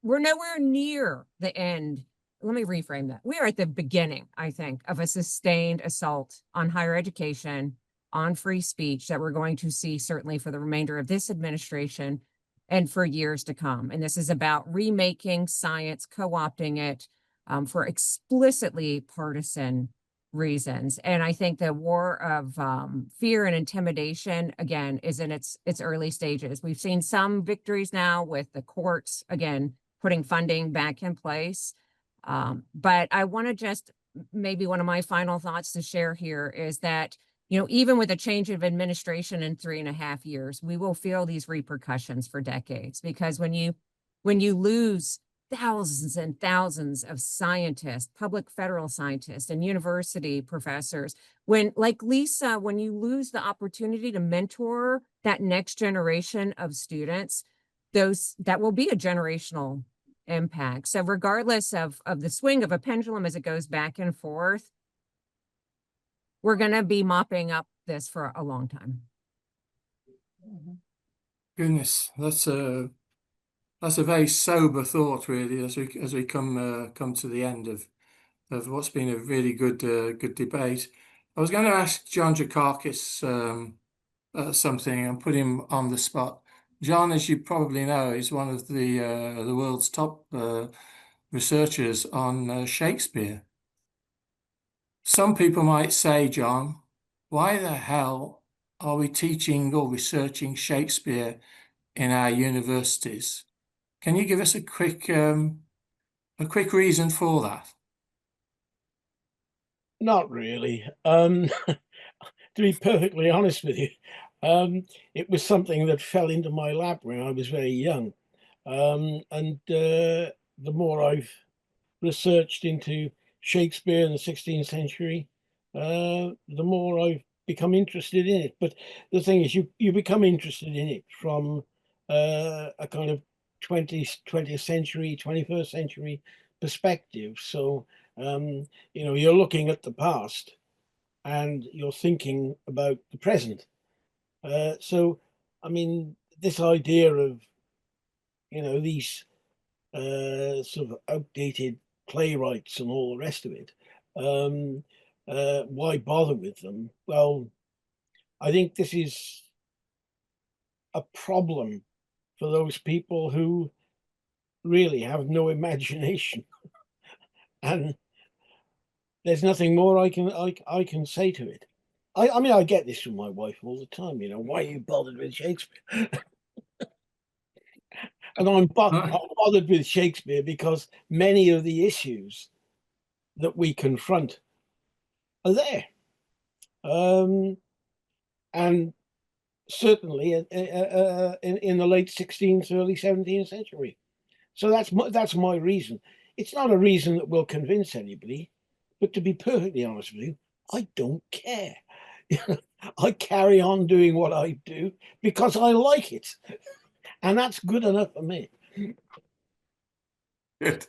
nowhere near the end. Let me reframe that. We are at the beginning, I think, of a sustained assault on higher education, on free speech that we're going to see certainly for the remainder of this administration and for years to come. And this is about remaking science, co-opting it for explicitly partisan reasons. And I think the war of fear and intimidation, again, is in its early stages. We've seen some victories now with the courts, again, putting funding back in place. But I want to just, maybe one of my final thoughts to share here is that, you know, even with a change of administration in 3.5 years, we will feel these repercussions for decades, because when you lose thousands and thousands of scientists, public federal scientists and university professors, when, like Lisa, when you lose the opportunity to mentor that next generation of students, that will be a generational impact. So regardless of the swing of a pendulum as it goes back and forth, we're going to be mopping up this for a long time. Goodness, that's a very sober thought, really, as we come to the end of what's been a really good debate. I was going to ask John Drakakis something and put him on the spot. John, as you probably know, is one of the world's top researchers on Shakespeare. Some people might say, John, why the hell are we teaching or researching Shakespeare in our universities? Can you give us a quick reason for that? Not really. To be perfectly honest with you, it was something that fell into my lap when I was very young. And the more I've researched into Shakespeare in the 16th century, the more I've become interested in it. But the thing is, you become interested in it from a kind of 20th century, 21st century perspective. So, you know, you're looking at the past and you're thinking about the present. So, I mean, this idea of, you know, these sort of outdated playwrights and all the rest of it, why bother with them? Well, I think this is a problem for those people who really have no imagination. And there's nothing more I can say to it. I mean, I get this from my wife all the time. You know, why are you bothered with Shakespeare? And I'm bothered with Shakespeare because many of the issues that we confront are there, and certainly in the late 16th, early 17th century. So that's my reason. It's not a reason that will convince anybody, but to be perfectly honest with you, I don't care. I carry on doing what I do because I like it, and that's good enough for me. Good.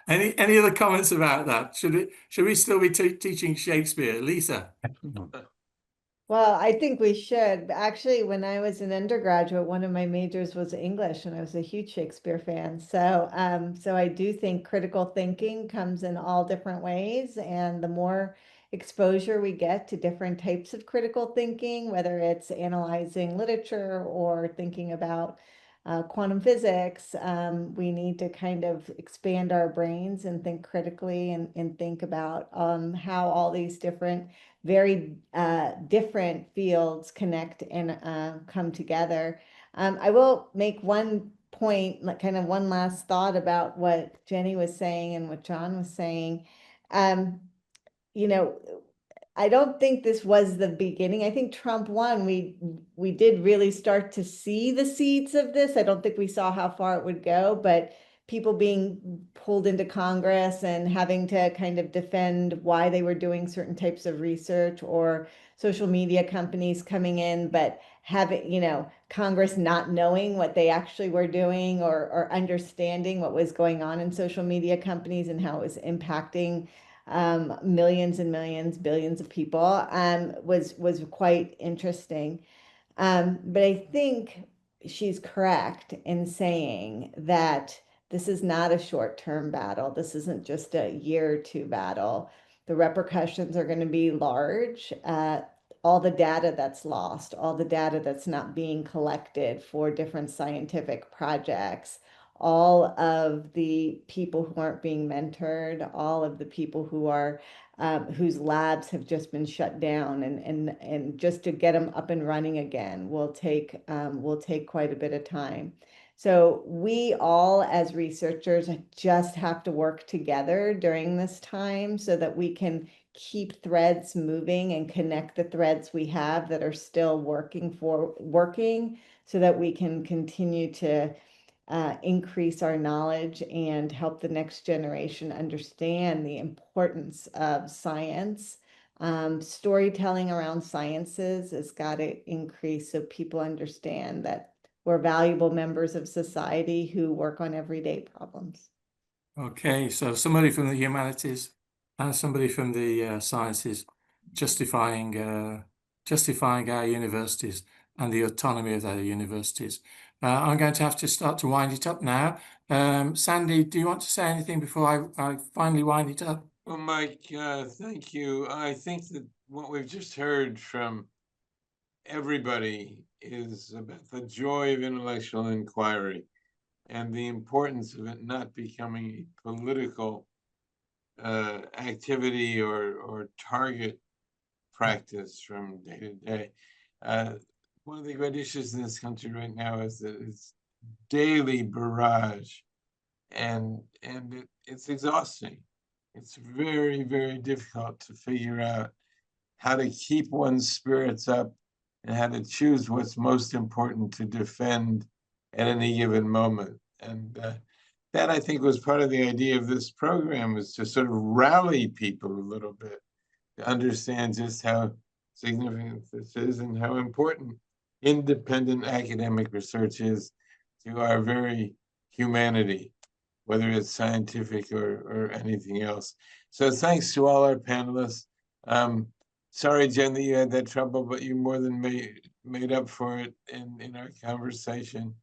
Any other comments about that? Should we still be teaching Shakespeare, Lisa? Well, I think we should. Actually, when I was an undergraduate, one of my majors was English, and I was a huge Shakespeare fan. So, so I do think critical thinking comes in all different ways, and the more exposure we get to different types of critical thinking, whether it's analyzing literature or thinking about quantum physics, we need to kind of expand our brains and think critically and think about how all these different very different fields connect and come together. I will make one point, like kind of one last thought about what Jenny was saying and what John was saying. You know, I don't think this was the beginning. I think Trump won. We did really start to see the seeds of this. I don't think we saw how far it would go, but people being pulled into Congress and having to kind of defend why they were doing certain types of research, or social media companies coming in, but having, you know, Congress not knowing what they actually were doing, or understanding what was going on in social media companies and how it was impacting millions and millions, billions of people, was quite interesting. But I think she's correct in saying that this is not a short-term battle. This isn't just a year or two battle. The repercussions are going to be large. All the data that's lost, all the data that's not being collected for different scientific projects, all of the people who aren't being mentored, all of the people who are whose labs have just been shut down, and just to get them up and running again will take quite a bit of time. So we all as researchers just have to work together during this time so that we can keep threads moving and connect the threads we have that are still working so that we can continue to increase our knowledge and help the next generation understand the importance of science. Storytelling around sciences has got to increase so people understand that we're valuable members of society who work on everyday problems. Okay, so somebody from the humanities and somebody from the sciences justifying our universities and the autonomy of our universities. I'm going to have to start to wind it up now. Sandy, do you want to say anything before I finally wind it up? Well, Mike, thank you. I think that what we've just heard from everybody is about the joy of intellectual inquiry and the importance of it not becoming a political activity or target practice from day to day. One of the great issues in this country right now is that it's daily barrage, and it's exhausting. It's very, very difficult to figure out how to keep one's spirits up and how to choose what's most important to defend at any given moment. And that, I think, was part of the idea of this program, was to sort of rally people a little bit to understand just how significant this is and how important independent academic research is to our very humanity, whether it's scientific or anything else. So thanks to all our panelists. Sorry, Jen, that you had that trouble, but you more than made up for it in our conversation.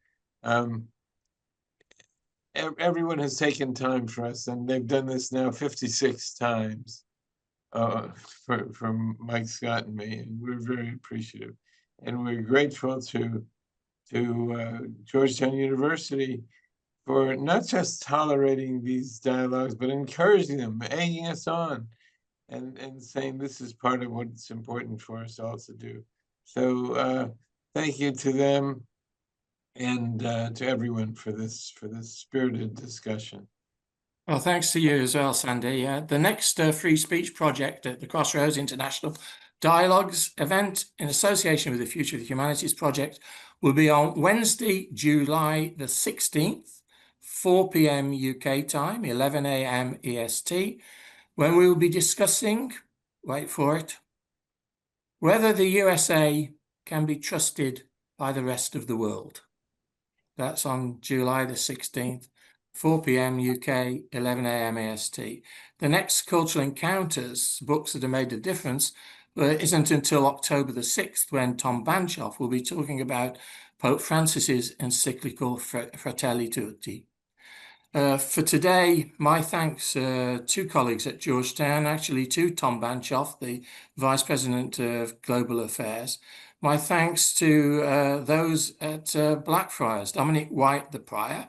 Everyone has taken time for us, and they've done this now 56 times from Mike Scott and me, and we're very appreciative. And we're grateful to to Georgetown University for not just tolerating these dialogues, but encouraging them, egging us on, and saying this is part of what's important for us all to do. So thank you to them and to everyone for this spirited discussion. Well, thanks to you as well, Sandy. The next free speech project at the Crossroads International Dialogues event in association with the Future of the Humanities Project will be on Wednesday, July the 16th, 4 p.m. UK time, 11 a.m. EST, when we will be discussing, wait for it, whether the USA can be trusted by the rest of the world. That's on July the 16th, 4 p.m. UK, 11 a.m. AST. The next Cultural Encounters, Books That Have Made a Difference, isn't until October the 6th, when Tom Banchoff will be talking about Pope Francis's encyclical Fratelli Tutti. For today, my thanks to colleagues at Georgetown, actually to Tom Banchoff, the Vice President of Global Affairs. My thanks to those at Blackfriars, Dominic White, the Prior,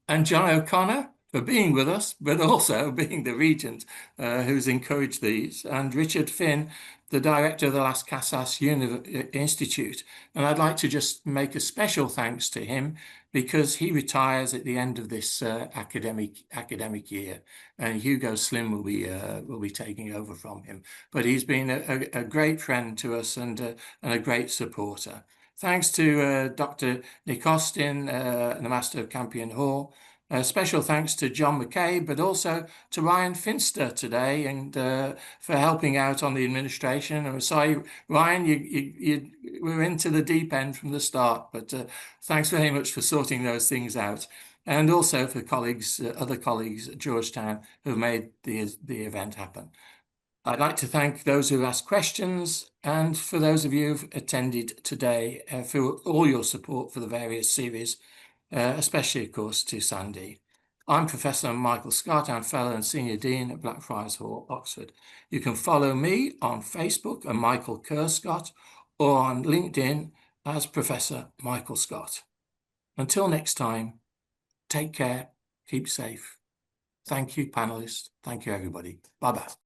and John O'Connor for being with us, but also being the Regent who's encouraged these, and Richard Finn, the Director of the Las Casas Institute. And I'd like to just make a special thanks to him because he retires at the end of this academic year, and Hugo Slim will be taking over from him. But he's been a great friend to us and a great supporter. Thanks to Dr. Nick Austin, the Master of Campion Hall. Special thanks to John McCabe, but also to Ryan Finster today, and for helping out on the administration. I'm sorry, Ryan, you were into the deep end from the start, but thanks very much for sorting those things out. And also for colleagues, other colleagues at Georgetown who have made the event happen. I'd like to thank those who asked questions, and for those of you who've attended today for all your support for the various series, especially, of course, to Sandy. I'm Professor Michael Scott. I'm Fellow and Senior Dean at Blackfriars Hall, Oxford. You can follow me on Facebook at Michael Kerr Scott, or on LinkedIn as Professor Michael Scott. Until next time, take care, keep safe. Thank you, panelists. Thank you, everybody. Bye-bye.